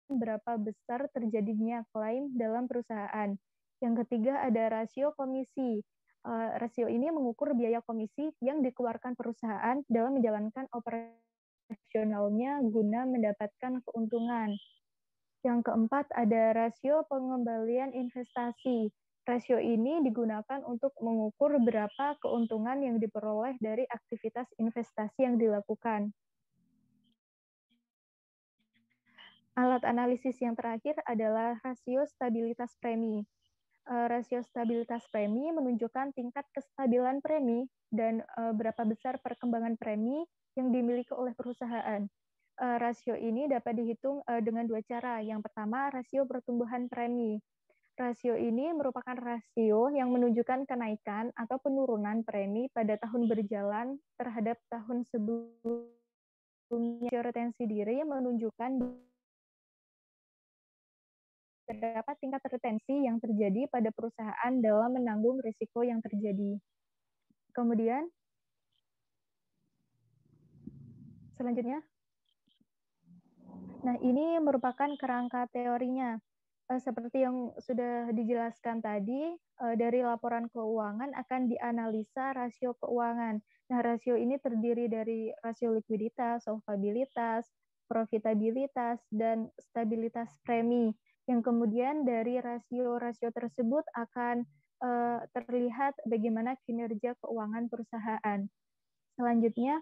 berapa besar terjadinya klaim dalam perusahaan. Yang ketiga, ada rasio komisi. Rasio ini mengukur biaya komisi yang dikeluarkan perusahaan dalam menjalankan operasionalnya guna mendapatkan keuntungan. Yang keempat, ada rasio pengembalian investasi. Rasio ini digunakan untuk mengukur berapa keuntungan yang diperoleh dari aktivitas investasi yang dilakukan. Alat analisis yang terakhir adalah rasio stabilitas premi. Rasio stabilitas premi menunjukkan tingkat kestabilan premi dan berapa besar perkembangan premi yang dimiliki oleh perusahaan. Rasio ini dapat dihitung dengan dua cara. Yang pertama, rasio pertumbuhan premi. Rasio ini merupakan rasio yang menunjukkan kenaikan atau penurunan premi pada tahun berjalan terhadap tahun sebelumnya. Rasio retensi diri menunjukkan terdapat tingkat retensi yang terjadi pada perusahaan dalam menanggung risiko yang terjadi. Kemudian, selanjutnya, nah ini merupakan kerangka teorinya. Seperti yang sudah dijelaskan tadi, dari laporan keuangan akan dianalisa rasio keuangan. Nah, rasio ini terdiri dari rasio likuiditas, solvabilitas, profitabilitas, dan stabilitas premi. Yang kemudian dari rasio-rasio tersebut akan terlihat bagaimana kinerja keuangan perusahaan. Selanjutnya,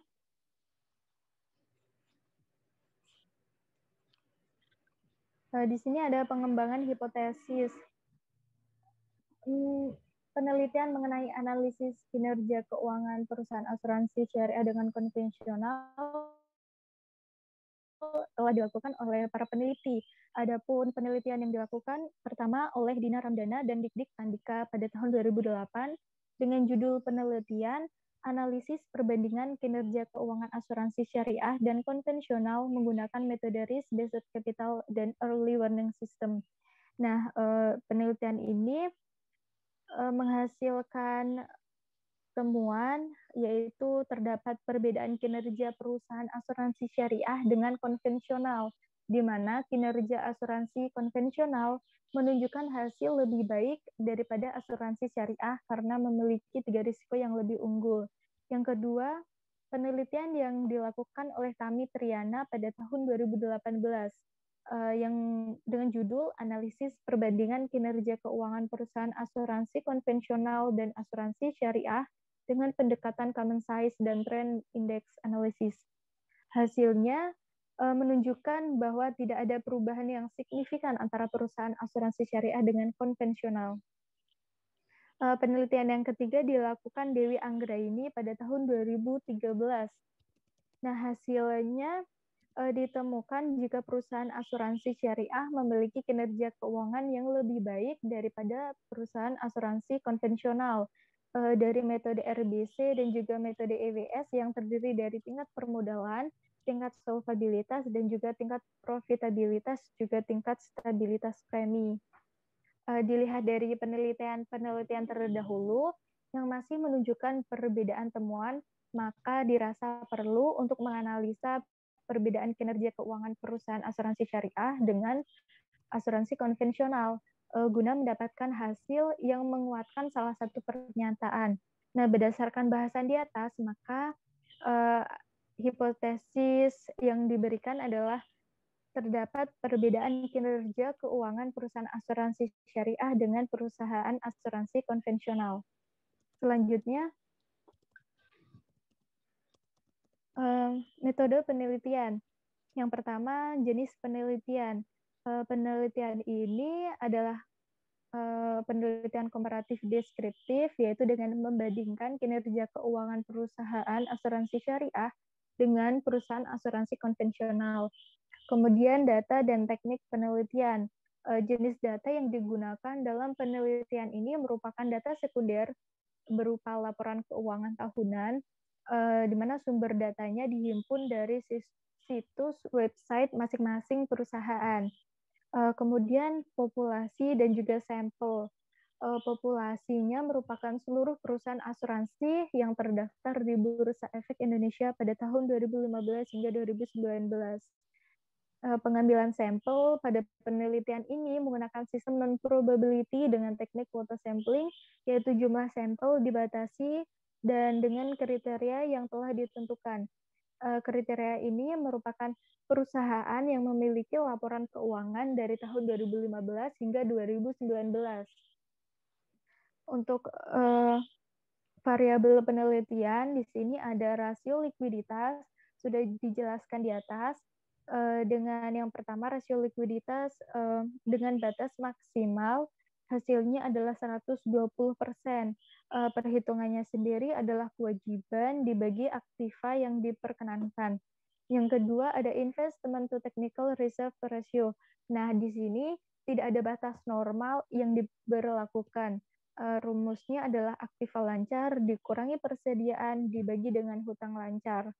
di sini ada pengembangan hipotesis. Penelitian mengenai analisis kinerja keuangan perusahaan asuransi syariah dengan konvensional telah dilakukan oleh para peneliti. Adapun penelitian yang dilakukan pertama oleh Dina Ramdana dan Dik Andika pada tahun 2008 dengan judul penelitian analisis perbandingan kinerja keuangan asuransi syariah dan konvensional menggunakan metode risk-based capital dan early warning system. Nah, penelitian ini menghasilkan temuan yaitu terdapat perbedaan kinerja perusahaan asuransi syariah dengan konvensional, di mana kinerja asuransi konvensional menunjukkan hasil lebih baik daripada asuransi syariah karena memiliki 3 risiko yang lebih unggul. Yang kedua, penelitian yang dilakukan oleh Tami Triana pada tahun 2018 yang dengan judul analisis perbandingan kinerja keuangan perusahaan asuransi konvensional dan asuransi syariah dengan pendekatan common size dan trend index analysis. Hasilnya menunjukkan bahwa tidak ada perubahan yang signifikan antara perusahaan asuransi syariah dengan konvensional. Penelitian yang ketiga dilakukan Dewi Anggraini pada tahun 2013. Nah, hasilnya ditemukan jika perusahaan asuransi syariah memiliki kinerja keuangan yang lebih baik daripada perusahaan asuransi konvensional. Dari metode RBC dan juga metode EWS yang terdiri dari tingkat permodalan, tingkat solvabilitas, dan juga tingkat profitabilitas, juga tingkat stabilitas premi. Dilihat dari penelitian terdahulu yang masih menunjukkan perbedaan temuan, maka dirasa perlu untuk menganalisa perbedaan kinerja keuangan perusahaan asuransi syariah dengan asuransi konvensional guna mendapatkan hasil yang menguatkan salah satu pernyataan. Nah, berdasarkan bahasan di atas, maka hipotesis yang diberikan adalah terdapat perbedaan kinerja keuangan perusahaan asuransi syariah dengan perusahaan asuransi konvensional. Selanjutnya, metode penelitian. Yang pertama, jenis penelitian. Penelitian ini adalah penelitian komparatif deskriptif, yaitu dengan membandingkan kinerja keuangan perusahaan asuransi syariah dengan perusahaan asuransi konvensional. Kemudian data dan teknik penelitian. Jenis data yang digunakan dalam penelitian ini merupakan data sekunder berupa laporan keuangan tahunan, di mana sumber datanya dihimpun dari situs website masing-masing perusahaan. Kemudian populasi dan juga sampel. Populasinya merupakan seluruh perusahaan asuransi yang terdaftar di Bursa Efek Indonesia pada tahun 2015 hingga 2019. Pengambilan sampel pada penelitian ini menggunakan sistem non-probability dengan teknik quota sampling, yaitu jumlah sampel dibatasi dan dengan kriteria yang telah ditentukan. Kriteria ini merupakan perusahaan yang memiliki laporan keuangan dari tahun 2015 hingga 2019. Untuk variabel penelitian, di sini ada rasio likuiditas, sudah dijelaskan di atas. Dengan yang pertama, rasio likuiditas dengan batas maksimal, hasilnya adalah 120%. Perhitungannya sendiri adalah kewajiban dibagi aktiva yang diperkenankan. Yang kedua, ada investment to technical reserve ratio. Nah, di sini tidak ada batas normal yang diberlakukan. Rumusnya adalah aktiva lancar dikurangi persediaan dibagi dengan hutang lancar.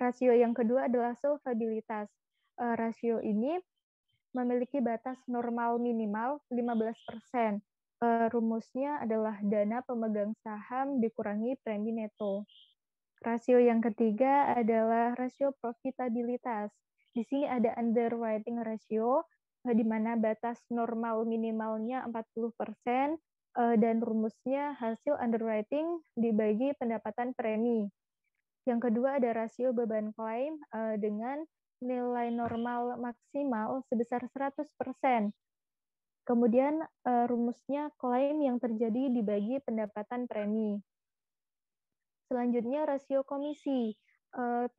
Rasio yang kedua adalah solvabilitas. Rasio ini memiliki batas normal minimal 15%. Rumusnya adalah dana pemegang saham dikurangi premi neto. Rasio yang ketiga adalah rasio profitabilitas. Di sini ada underwriting ratio, di mana batas normal minimalnya 40%, dan rumusnya hasil underwriting dibagi pendapatan premi. Yang kedua ada rasio beban klaim dengan nilai normal maksimal sebesar 100%. Kemudian rumusnya klaim yang terjadi dibagi pendapatan premi. Selanjutnya rasio komisi.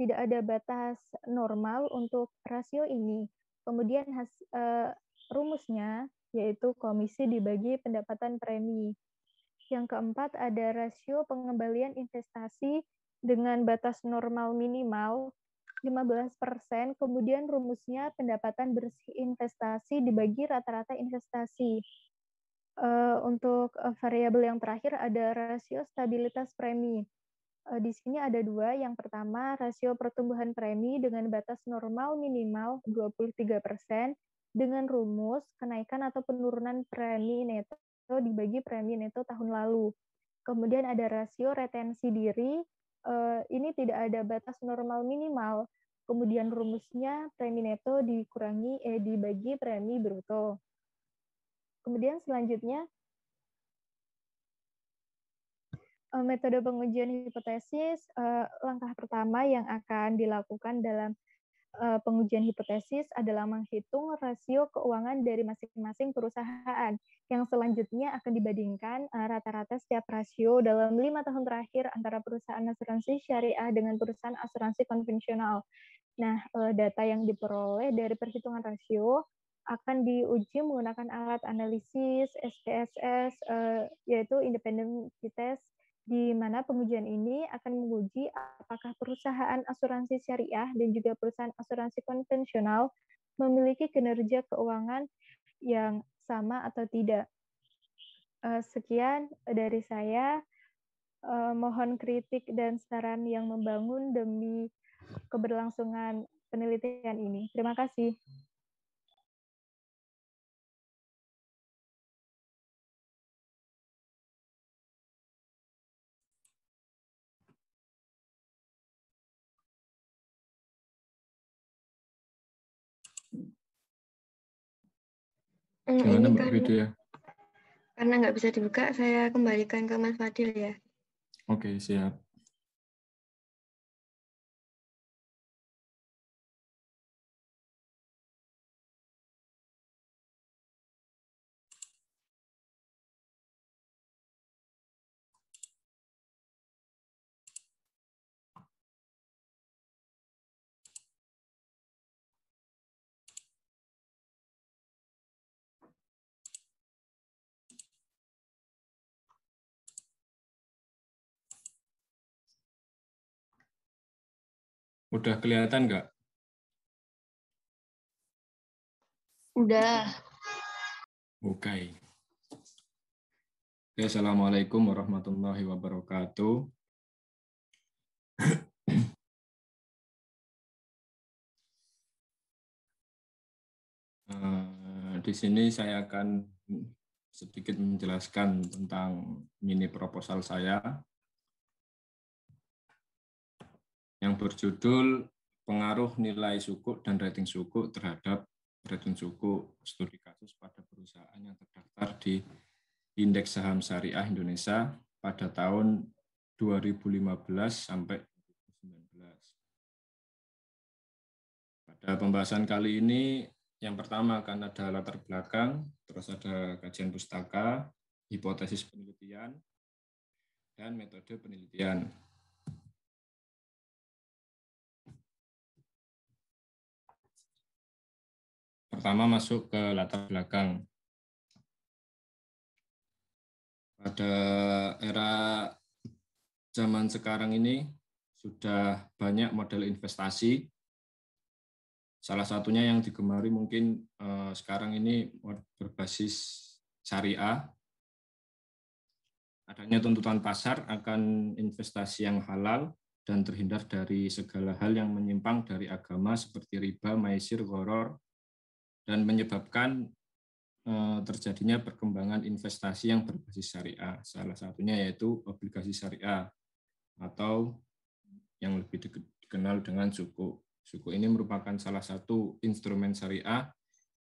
Tidak ada batas normal untuk rasio ini. Kemudian rumusnya yaitu komisi dibagi pendapatan premi. Yang keempat ada rasio pengembalian investasi dengan batas normal minimal 15%, kemudian rumusnya pendapatan bersih investasi dibagi rata-rata investasi. Untuk variabel yang terakhir ada rasio stabilitas premi. Di sini ada dua. Yang pertama, rasio pertumbuhan premi dengan batas normal minimal 23% dengan rumus kenaikan atau penurunan premi neto dibagi premi neto tahun lalu. Kemudian ada rasio retensi diri. Ini tidak ada batas normal minimal. Kemudian rumusnya premi neto dibagi premi bruto. Kemudian selanjutnya metode pengujian hipotesis. Langkah pertama yang akan dilakukan dalam pengujian hipotesis adalah menghitung rasio keuangan dari masing-masing perusahaan. Yang selanjutnya akan dibandingkan rata-rata setiap rasio dalam 5 tahun terakhir antara perusahaan asuransi syariah dengan perusahaan asuransi konvensional. Nah, data yang diperoleh dari perhitungan rasio akan diuji menggunakan alat analisis SPSS, yaitu independent test, di mana pengujian ini akan menguji apakah perusahaan asuransi syariah dan juga perusahaan asuransi konvensional memiliki kinerja keuangan yang sama atau tidak. Sekian dari saya. Mohon kritik dan saran yang membangun demi keberlangsungan penelitian ini. Terima kasih. Gimana Mbak Vidya? Karena nggak bisa dibuka, saya kembalikan ke Mas Fadil ya. Oke, siap. Udah kelihatan nggak? Udah. Oke. Assalamualaikum warahmatullahi wabarakatuh. di sini saya akan sedikit menjelaskan tentang mini proposal saya yang berjudul Pengaruh Nilai Suku dan Rating Suku terhadap Rating Suku Studi Kasus pada perusahaan yang terdaftar di Indeks Saham Syariah Indonesia pada tahun 2015 sampai 2019. Pada pembahasan kali ini, yang pertama akan ada latar belakang, terus ada kajian pustaka, hipotesis penelitian, dan metode penelitian. Pertama masuk ke latar belakang. Pada era zaman sekarang ini sudah banyak model investasi. Salah satunya yang digemari mungkin sekarang ini berbasis syariah. Adanya tuntutan pasar akan investasi yang halal dan terhindar dari segala hal yang menyimpang dari agama seperti riba, maisir, gharar, dan menyebabkan terjadinya perkembangan investasi yang berbasis syariah. Salah satunya yaitu obligasi syariah atau yang lebih dikenal dengan suku. Suku ini merupakan salah satu instrumen syariah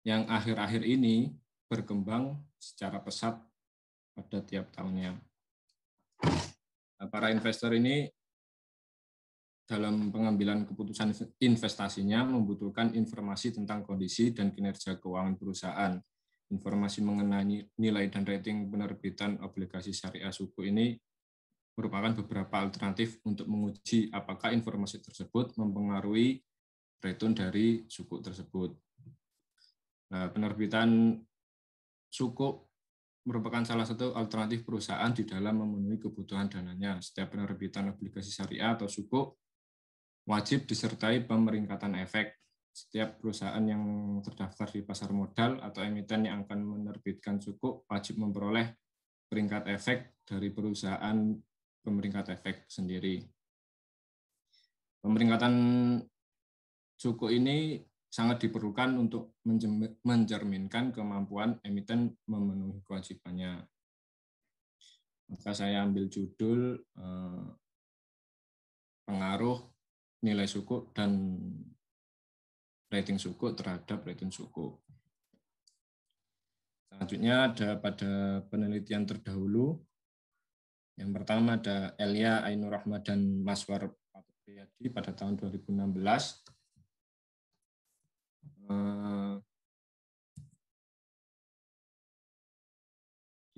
yang akhir-akhir ini berkembang secara pesat pada tiap tahunnya. Para investor ini dalam pengambilan keputusan investasinya membutuhkan informasi tentang kondisi dan kinerja keuangan perusahaan. Informasi mengenai nilai dan rating penerbitan obligasi syariah suku ini merupakan beberapa alternatif untuk menguji apakah informasi tersebut mempengaruhi return dari suku tersebut. Nah, penerbitan suku merupakan salah satu alternatif perusahaan di dalam memenuhi kebutuhan dananya. Setiap penerbitan obligasi syariah atau suku wajib disertai pemeringkatan efek. Setiap perusahaan yang terdaftar di pasar modal atau emiten yang akan menerbitkan suku wajib memperoleh peringkat efek dari perusahaan pemeringkat efek sendiri. Pemeringkatan suku ini sangat diperlukan untuk mencerminkan kemampuan emiten memenuhi kewajibannya. Maka saya ambil judul pengaruh nilai suku dan rating suku terhadap rating suku. Selanjutnya ada pada penelitian terdahulu. Yang pertama ada Elia Ainur Rahmat dan Maswar Priyadi pada tahun 2016.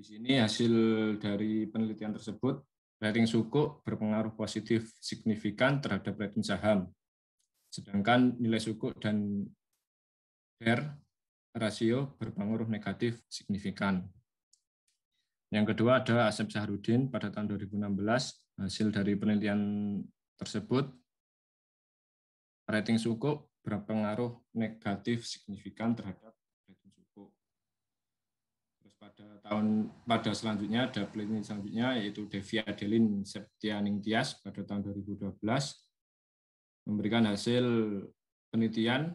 Di sini hasil dari penelitian tersebut, rating suku berpengaruh positif signifikan terhadap rating saham. Sedangkan nilai suku dan DER rasio berpengaruh negatif signifikan. Yang kedua ada Asep Sahrudin pada tahun 2016. Hasil dari penelitian tersebut, rating suku berpengaruh negatif signifikan terhadap rating suku. Terus pada selanjutnya ada penelitian selanjutnya yaitu Devi Adelin Septianing Tias pada tahun 2012 memberikan hasil penelitian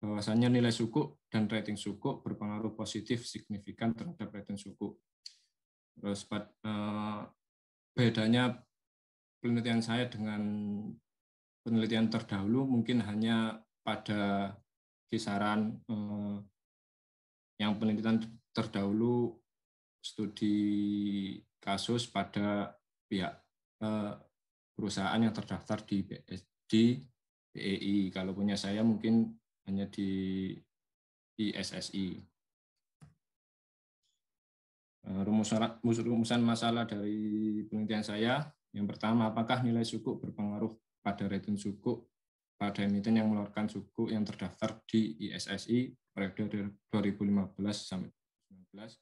bahwasannya nilai suku dan rating suku berpengaruh positif signifikan terhadap rating suku. Terus bedanya penelitian saya dengan penelitian terdahulu mungkin hanya pada kisaran yang penelitian terdahulu studi kasus pada pihak perusahaan yang terdaftar di BEI. Kalau punya saya mungkin hanya di ISSI. Rumusan masalah dari penelitian saya, yang pertama, apakah nilai suku berpengaruh pada rating suku pada emiten yang mengeluarkan suku yang terdaftar di ISSI periode 2015 sampai 2019.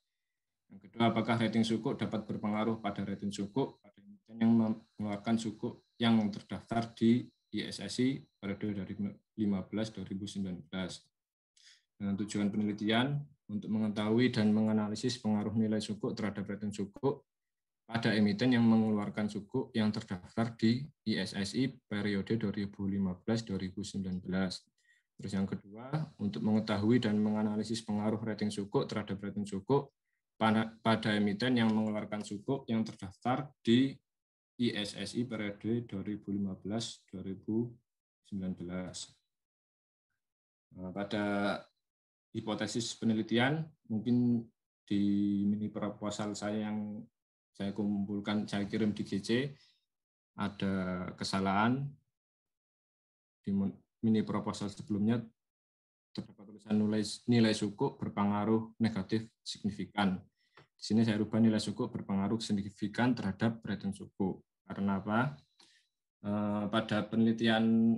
Yang kedua, apakah rating suku dapat berpengaruh pada rating suku pada emiten yang mengeluarkan suku yang terdaftar di ISSI periode 2015-2019. Dengan tujuan penelitian untuk mengetahui dan menganalisis pengaruh nilai suku terhadap rating suku pada emiten yang mengeluarkan suku yang terdaftar di ISSI periode 2015-2019. Terus yang kedua, untuk mengetahui dan menganalisis pengaruh rating sukuk terhadap rating sukuk pada emiten yang mengeluarkan sukuk yang terdaftar di ISSI periode 2015-2019. Pada hipotesis penelitian, mungkin di mini proposal saya yang saya kumpulkan, saya kirim di GC, ada kesalahan. Di mini proposal sebelumnya terdapat tulisan nilai sukuk berpengaruh negatif signifikan. Di sini saya rubah nilai sukuk berpengaruh signifikan terhadap rating sukuk. Karena apa? Pada penelitian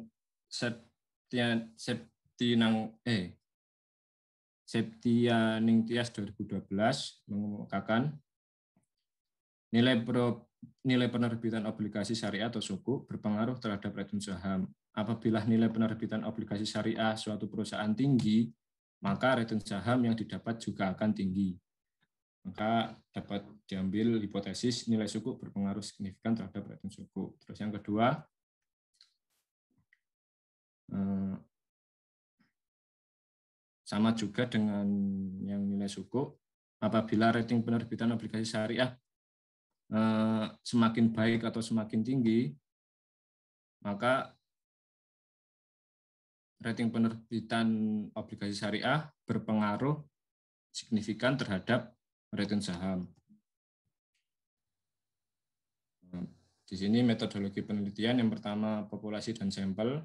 Septianingtyas 2012 mengumumkan nilai penerbitan obligasi syariah atau sukuk berpengaruh terhadap rating saham. Apabila nilai penerbitan obligasi syariah suatu perusahaan tinggi, maka rating saham yang didapat juga akan tinggi. Maka dapat diambil hipotesis nilai sukuk berpengaruh signifikan terhadap rating sukuk. Terus yang kedua, sama juga dengan yang nilai sukuk, apabila rating penerbitan obligasi syariah semakin baik atau semakin tinggi, maka rating penerbitan obligasi syariah berpengaruh signifikan terhadap rating saham. Di sini metodologi penelitian yang pertama populasi dan sampel.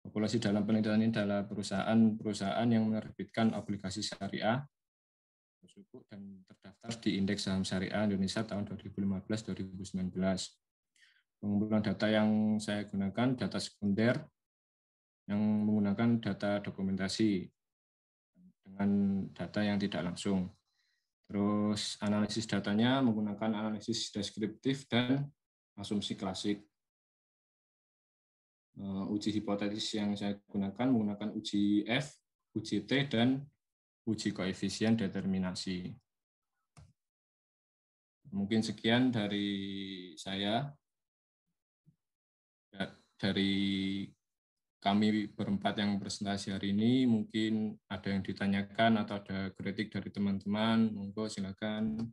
Populasi dalam penelitian ini adalah perusahaan-perusahaan yang menerbitkan obligasi syariah dan terdaftar di Indeks Saham Syariah Indonesia tahun 2015-2019. Pengumpulan data yang saya gunakan data sekunder yang menggunakan data dokumentasi dengan data yang tidak langsung. Terus analisis datanya menggunakan analisis deskriptif dan asumsi klasik. Uji hipotesis yang saya gunakan menggunakan uji F, uji T, dan uji koefisien determinasi. Mungkin sekian dari saya. Dari kami berempat yang presentasi hari ini, mungkin ada yang ditanyakan atau ada kritik dari teman-teman. Monggo silakan.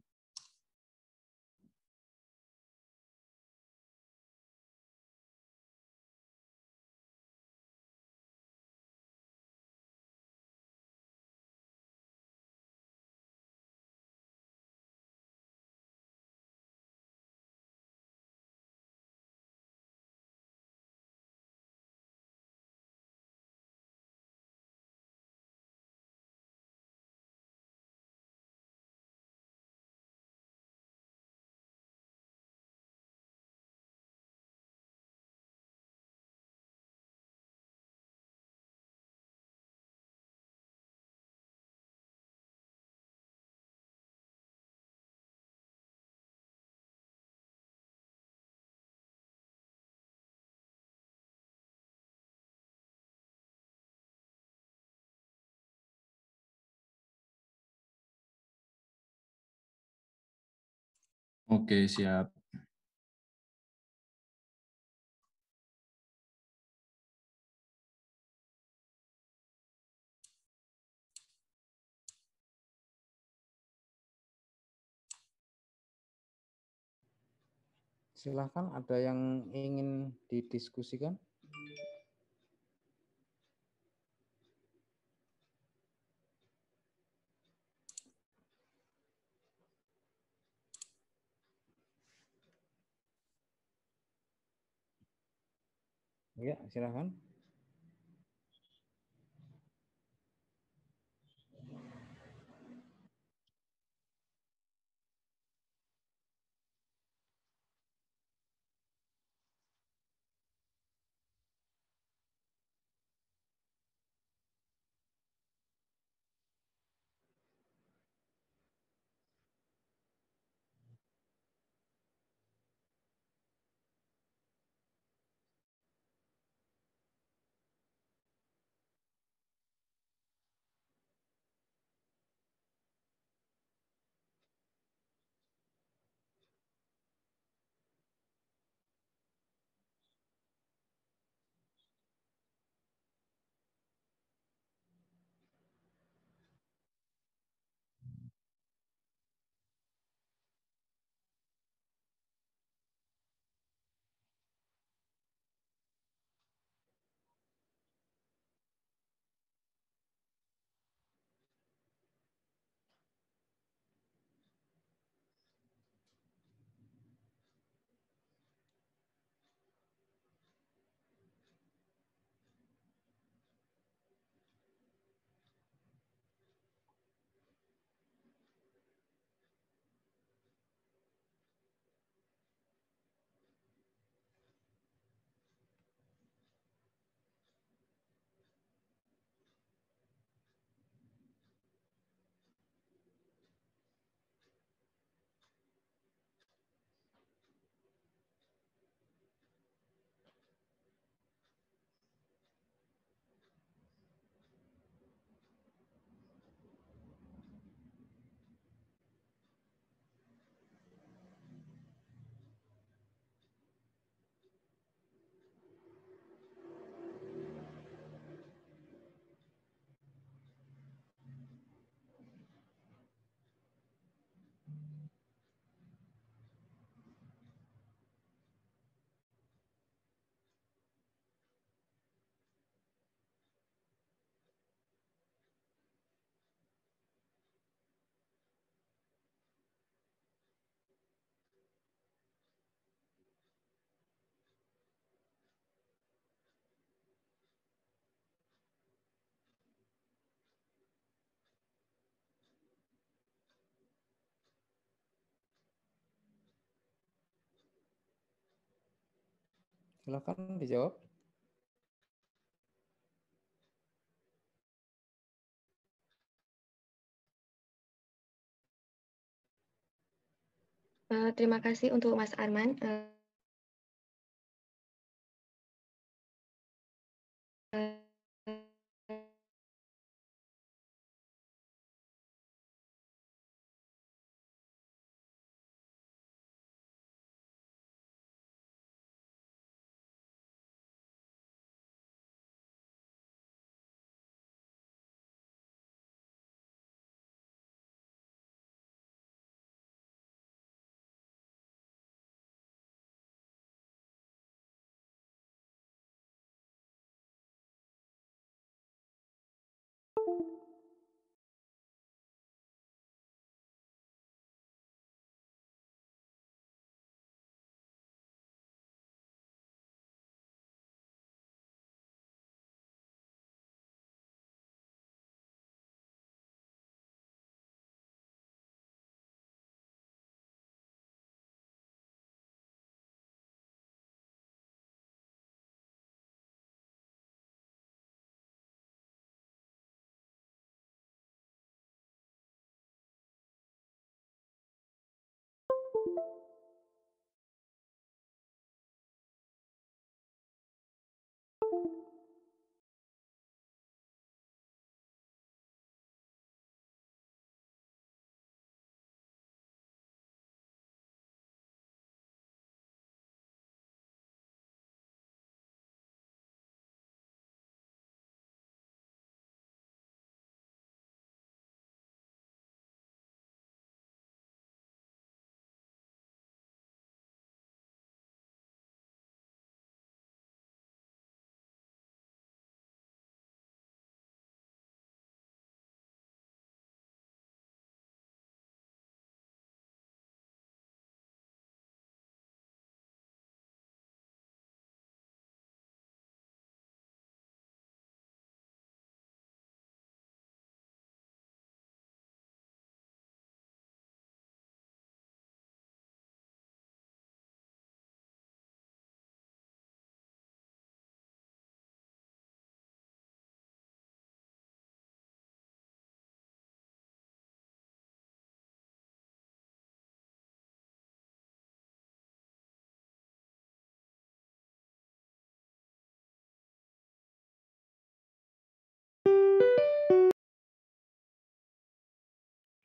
Oke, siap. Silahkan, ada yang ingin didiskusikan? Ya, silahkan. Silakan dijawab. Terima kasih untuk Mas Arman.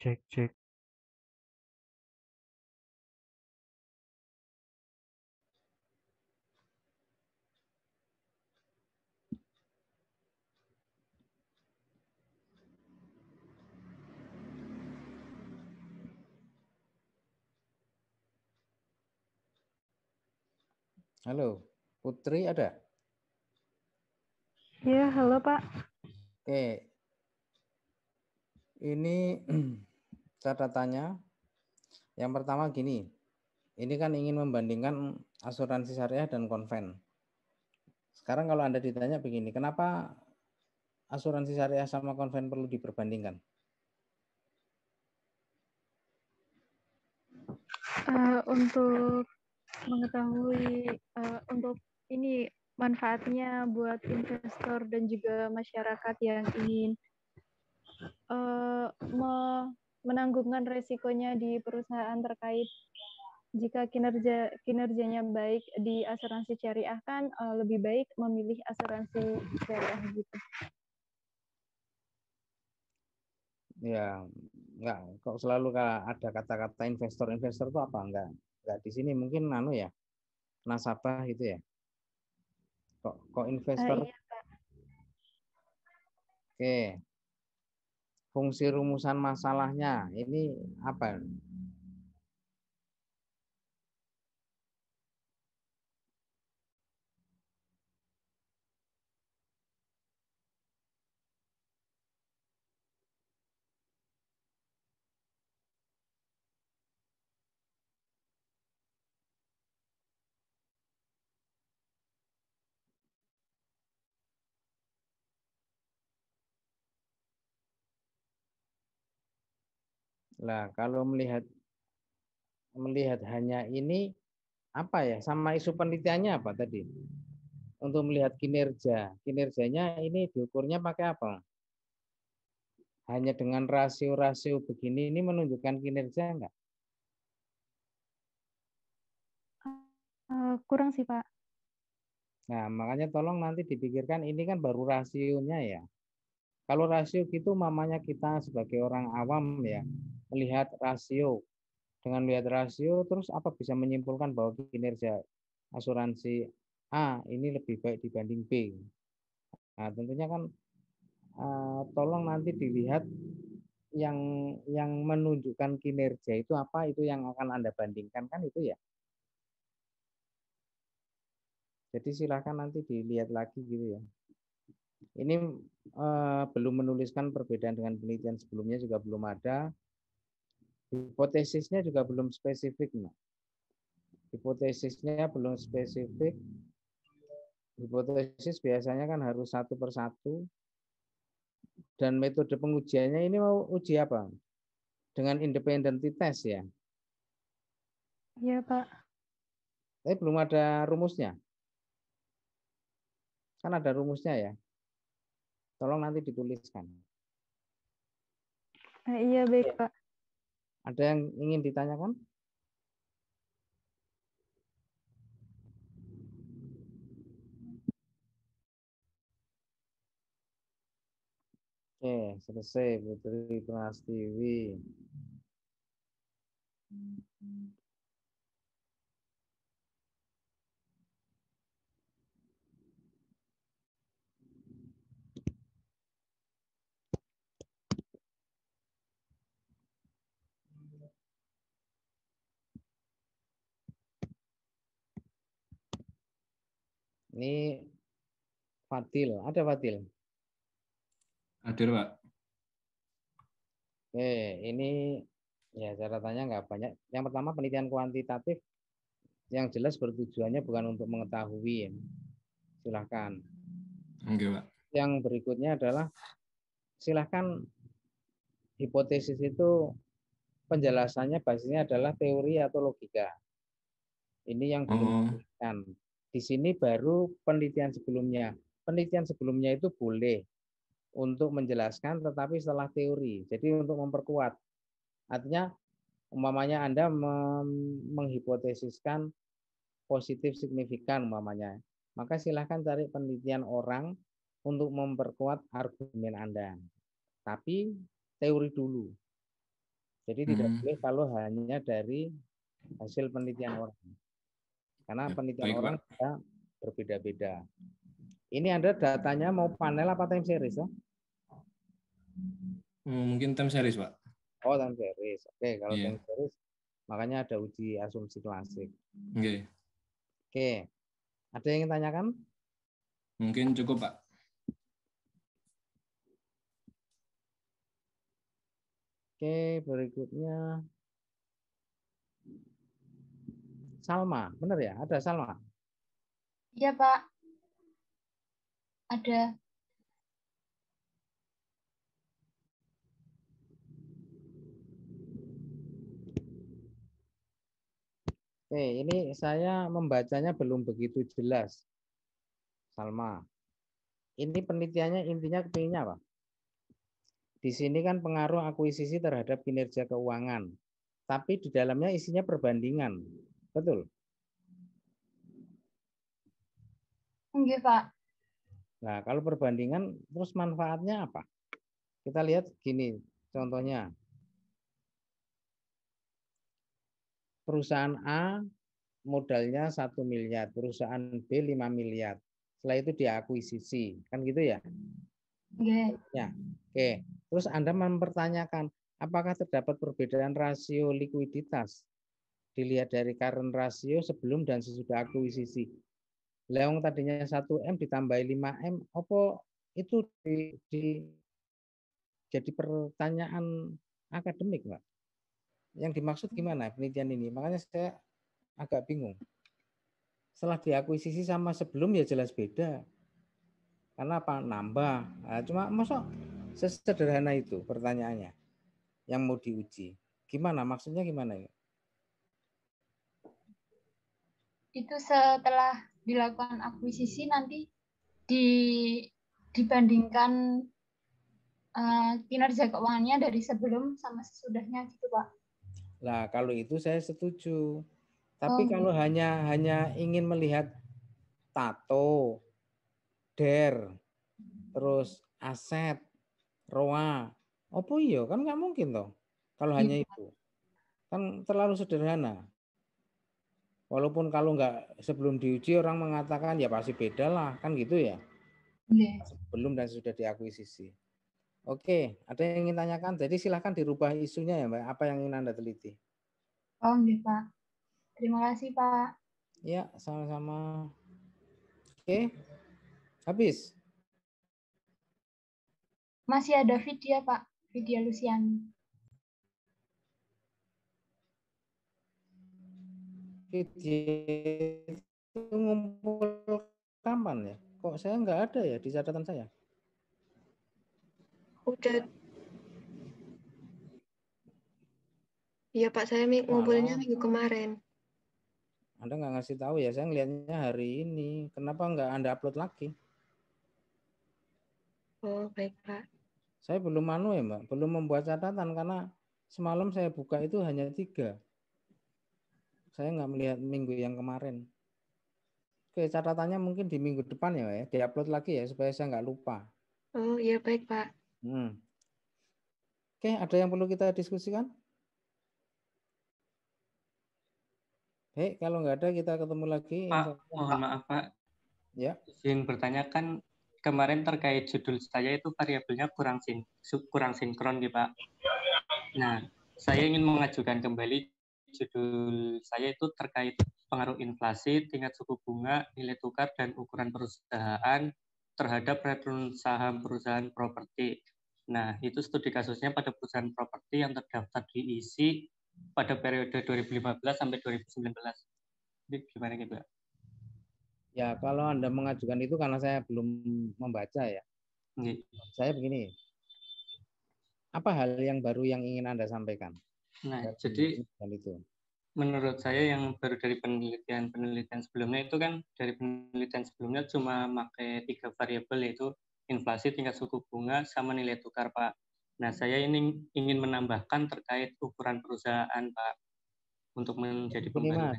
Cek, cek. Halo, Putri ada? Ya, halo Pak. Oke, ini catatannya. Yang pertama gini, ini kan ingin membandingkan asuransi syariah dan konven. Sekarang kalau Anda ditanya begini, kenapa asuransi syariah sama konven perlu diperbandingkan? Untuk mengetahui untuk ini manfaatnya buat investor dan juga masyarakat yang ingin menanggungkan resikonya di perusahaan terkait jika kinerjanya baik di asuransi syariah kan lebih baik memilih asuransi syariah gitu. Ya, enggak. Kok selalu ada kata-kata investor-investor itu apa? Enggak di sini mungkin ya, nasabah gitu ya. Kok investor? Iya, Pak. Oke. Fungsi rumusan masalahnya ini apa? Nah, kalau melihat hanya ini, apa ya? Sama isu penelitiannya apa tadi? Untuk melihat kinerja. Kinerjanya ini diukurnya pakai apa? Hanya dengan rasio-rasio begini ini menunjukkan kinerja enggak? Kurang sih, Pak. Nah, makanya tolong nanti dipikirkan ini kan baru rasionya ya. Kalau rasio gitu mamanya kita sebagai orang awam ya, melihat rasio. Dengan melihat rasio terus apa bisa menyimpulkan bahwa kinerja asuransi A ini lebih baik dibanding B. Nah, tentunya kan tolong nanti dilihat yang menunjukkan kinerja itu apa, itu yang akan Anda bandingkan kan itu ya. Jadi silakan nanti dilihat lagi gitu ya. Ini belum menuliskan perbedaan dengan penelitian sebelumnya juga belum ada. Hipotesisnya juga belum spesifik. Nah. Hipotesisnya belum spesifik. Hipotesis biasanya kan harus satu persatu. Dan metode pengujiannya ini mau uji apa? Dengan independent test ya? Iya, Pak. Tapi belum ada rumusnya. Kan ada rumusnya ya. Tolong nanti dituliskan. Iya, baik, Pak. Ada yang ingin ditanyakan? Oke, selesai Putri Prastiwi. Ini Fadil, ada Fadil? Hadir, Pak. Oke, ini ya catatannya nggak banyak. Yang pertama penelitian kuantitatif yang jelas bertujuannya bukan untuk mengetahui. Silahkan. Oke, Pak. Yang berikutnya adalah silahkan hipotesis itu penjelasannya basisnya adalah teori atau logika. Ini yang belum diberikan. Di sini baru penelitian sebelumnya. Penelitian sebelumnya itu boleh untuk menjelaskan tetapi setelah teori. Jadi untuk memperkuat. Artinya umpamanya Anda menghipotesiskan positif signifikan umpamanya. Maka silahkan cari penelitian orang untuk memperkuat argumen Anda. Tapi teori dulu. Jadi tidak boleh kalau hanya dari hasil penelitian orang. Karena penelitian Baik, orang Pak. bisa berbeda-beda. Ini Anda datanya mau panel apa time series ya? Mungkin time series, Pak. Oh, time series. Oke, kalau Iya. time series makanya ada uji asumsi klasik. Oke. Oke. Ada yang ingin tanyakan? Mungkin cukup, Pak. Oke, berikutnya Salma, benar ya? Ada Salma? Iya, Pak. Ada. Oke, ini saya membacanya belum begitu jelas. Salma. Ini penelitiannya intinya kepinginnya apa? Di sini kan pengaruh akuisisi terhadap kinerja keuangan. Tapi di dalamnya isinya perbandingan. Betul? Enggak, Pak. Nah, kalau perbandingan, terus manfaatnya apa? Kita lihat gini, contohnya. Perusahaan A modalnya 1 miliar, perusahaan B 5 miliar. Setelah itu diakuisisi, kan gitu ya? Enggak. Ya, oke. Terus Anda mempertanyakan, apakah terdapat perbedaan rasio likuiditas? Dilihat dari current rasio sebelum dan sesudah akuisisi. Leong tadinya 1M ditambah 5M, apa itu jadi pertanyaan akademik, Pak? Yang dimaksud gimana penelitian ini? Makanya saya agak bingung. Setelah diakuisisi sama sebelum ya jelas beda. Karena apa? Nambah. Nah, cuma masuk sesederhana itu pertanyaannya yang mau diuji. Gimana? Maksudnya gimana ini? itu setelah dilakukan akuisisi nanti dibandingkan kinerja keuangannya dari sebelum sama sesudahnya gitu Pak. Nah, kalau itu saya setuju. Tapi kalau hanya ingin melihat tato, DER, terus aset, ROA, apa iya kan nggak mungkin toh. Kalau hanya itu kan terlalu sederhana. Walaupun kalau nggak sebelum diuji orang mengatakan ya pasti beda lah kan gitu ya. Sebelum dan sudah diakuisisi. Oke, ada yang ingin tanyakan? Jadi silahkan dirubah isunya ya Mbak. Apa yang ingin Anda teliti? Oh enggak Pak. Terima kasih Pak. Ya, sama-sama. Oke, habis. Masih ada Vidya Pak. Vidya Luciani. Vidya itu ngumpul kapan ya? Kok saya nggak ada ya di catatan saya? Udah. Iya Pak, saya ngumpulnya minggu kemarin. Anda nggak ngasih tahu ya, saya ngelihatnya hari ini. Kenapa nggak Anda upload lagi? Oh, baik Pak. Saya belum ya Mbak, belum membuat catatan karena semalam saya buka itu hanya 3. Saya nggak melihat minggu yang kemarin. Oke, catatannya mungkin di minggu depan ya, diupload lagi ya supaya saya nggak lupa. Oh iya baik Pak. Oke, ada yang perlu kita diskusikan? Baik, kalau nggak ada kita ketemu lagi. Pak, mohon maaf Pak. Ya. Izin bertanya, kan kemarin terkait judul saya itu variabelnya kurang sinkron gitu Pak. Nah, saya ingin mengajukan kembali judul saya itu terkait pengaruh inflasi, tingkat suku bunga, nilai tukar, dan ukuran perusahaan terhadap return saham perusahaan properti. Nah, itu studi kasusnya pada perusahaan properti yang terdaftar di ISI pada periode 2015 sampai 2019. Jadi gimana gitu, Pak? Ya, kalau Anda mengajukan itu karena saya belum membaca ya. Saya begini, apa hal yang baru yang ingin Anda sampaikan? Nah, jadi itu. Menurut saya yang baru dari penelitian sebelumnya itu kan dari penelitian sebelumnya cuma pakai 3 variabel yaitu inflasi, tingkat suku bunga, sama nilai tukar, Pak. Nah, saya ini ingin menambahkan terkait ukuran perusahaan, Pak, untuk menjadi pembaruan.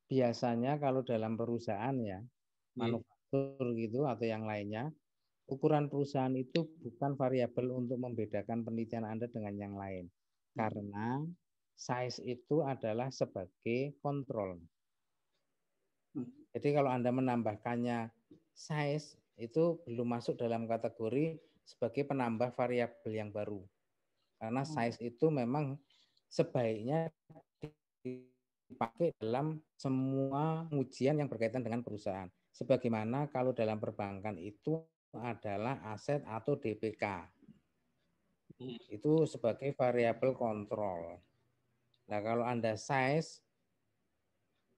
Biasanya kalau dalam perusahaan ya, manufaktur gitu atau yang lainnya, ukuran perusahaan itu bukan variabel untuk membedakan penelitian Anda dengan yang lain. Karena size itu adalah sebagai kontrol. Jadi kalau Anda menambahkannya size itu belum masuk dalam kategori sebagai penambah variabel yang baru. Karena size itu memang sebaiknya dipakai dalam semua ujian yang berkaitan dengan perusahaan. Sebagaimana kalau dalam perbankan itu adalah aset atau DPK. Itu sebagai variabel kontrol. Nah, kalau Anda size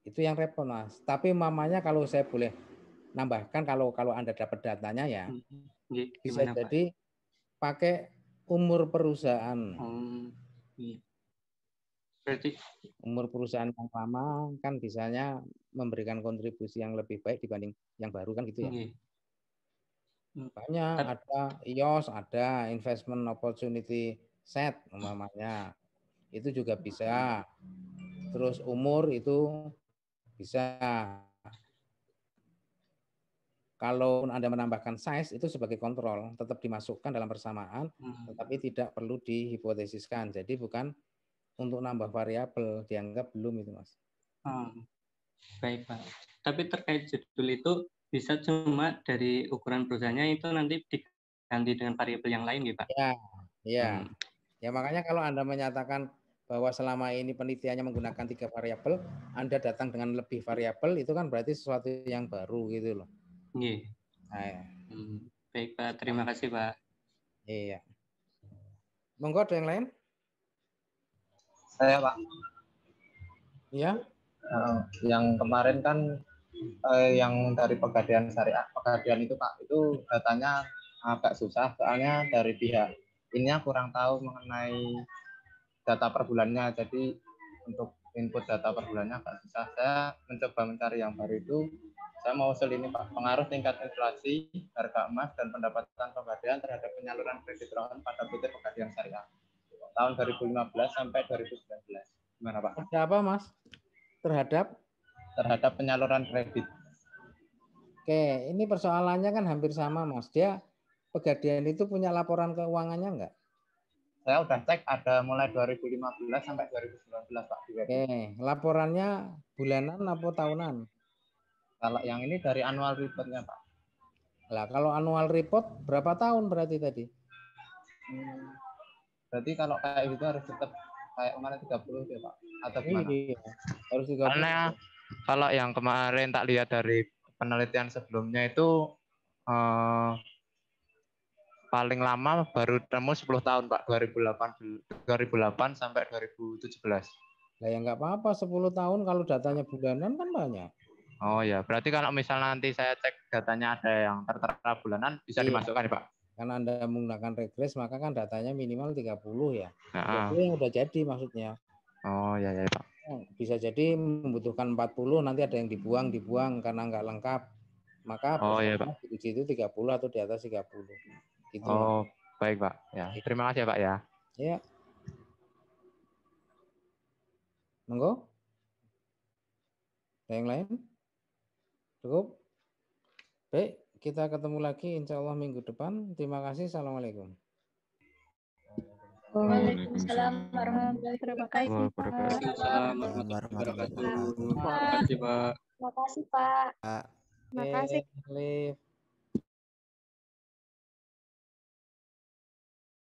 itu yang repot, Mas. Tapi mamanya kalau saya boleh nambahkan, kalau Anda dapat datanya ya, bisa jadi pakai umur perusahaan. Berarti umur perusahaan yang lama kan bisanya memberikan kontribusi yang lebih baik dibanding yang baru kan gitu ya. Banyak ada IOS, ada investment opportunity set umpamanya. Itu juga bisa. Terus umur itu bisa. Kalau Anda menambahkan size itu sebagai kontrol, tetap dimasukkan dalam persamaan, tetapi tidak perlu dihipotesiskan. Jadi bukan untuk nambah variabel, dianggap belum itu, Mas. Baik, Pak. Tapi terkait judul itu bisa cuma dari ukuran perusahaannya itu nanti diganti dengan variabel yang lain, gitu, Pak? Ya. Ya makanya kalau Anda menyatakan bahwa selama ini penelitiannya menggunakan 3 variabel, Anda datang dengan lebih variabel, itu kan berarti sesuatu yang baru gitu loh. Iya. Baik, Pak. Terima kasih, Pak. Iya. Monggo ada yang lain? Saya, Pak. Iya. Yang kemarin kan yang dari Pegadaian Syariah, Pegadaian itu Pak, itu datanya agak susah soalnya dari pihak ini kurang tahu mengenai data per bulannya. Jadi untuk input data per bulannya agak susah. Saya mencoba mencari yang baru itu. Saya mau usul ini Pak, pengaruh tingkat inflasi, harga emas, dan pendapatan pegadaian terhadap penyaluran kredit rumahan pada PT Pegadaian Syariah tahun 2015 sampai 2019. Gimana Pak? Ada apa Mas? Terhadap penyaluran kredit. Oke, ini persoalannya kan hampir sama Mas. Dia Pegadaian itu punya laporan keuangannya enggak? Saya udah cek ada mulai 2015 sampai 2019 Pak. Oke, laporannya bulanan atau tahunan? Kalau yang ini dari annual report-nya Pak. Lah, kalau annual report berapa tahun berarti tadi? Berarti kalau kayak gitu harus tetap kayak kemarin 30 ya Pak? Atau gimana? Iya, harus 30. Karena kalau yang kemarin tak lihat dari penelitian sebelumnya itu paling lama baru temu 10 tahun Pak, 2008 sampai 2017. Lah ya nggak apa-apa, 10 tahun kalau datanya bulanan kan banyak. Oh ya, berarti kalau misal nanti saya cek datanya ada yang tertera bulanan, bisa dimasukkan ya Pak? Karena Anda menggunakan regres, maka kan datanya minimal 30 ya. Nah. 30 yang udah jadi maksudnya. Oh ya Pak. Bisa jadi membutuhkan 40, nanti ada yang dibuang karena nggak lengkap. Maka Pak. Uji itu 30 atau di atas 30. Gitu. Oh, baik Pak. Ya, terima kasih ya Pak ya. Ya. Monggo. Ada yang lain? Cukup? Baik, kita ketemu lagi insya Allah minggu depan. Terima kasih. Assalamualaikum. Waalaikumsalam warahmatullahi wabarakatuh. Waalaikumsalam warahmatullahi wabarakatuh. Terima kasih Pak. Terima kasih Pak. Terima kasih.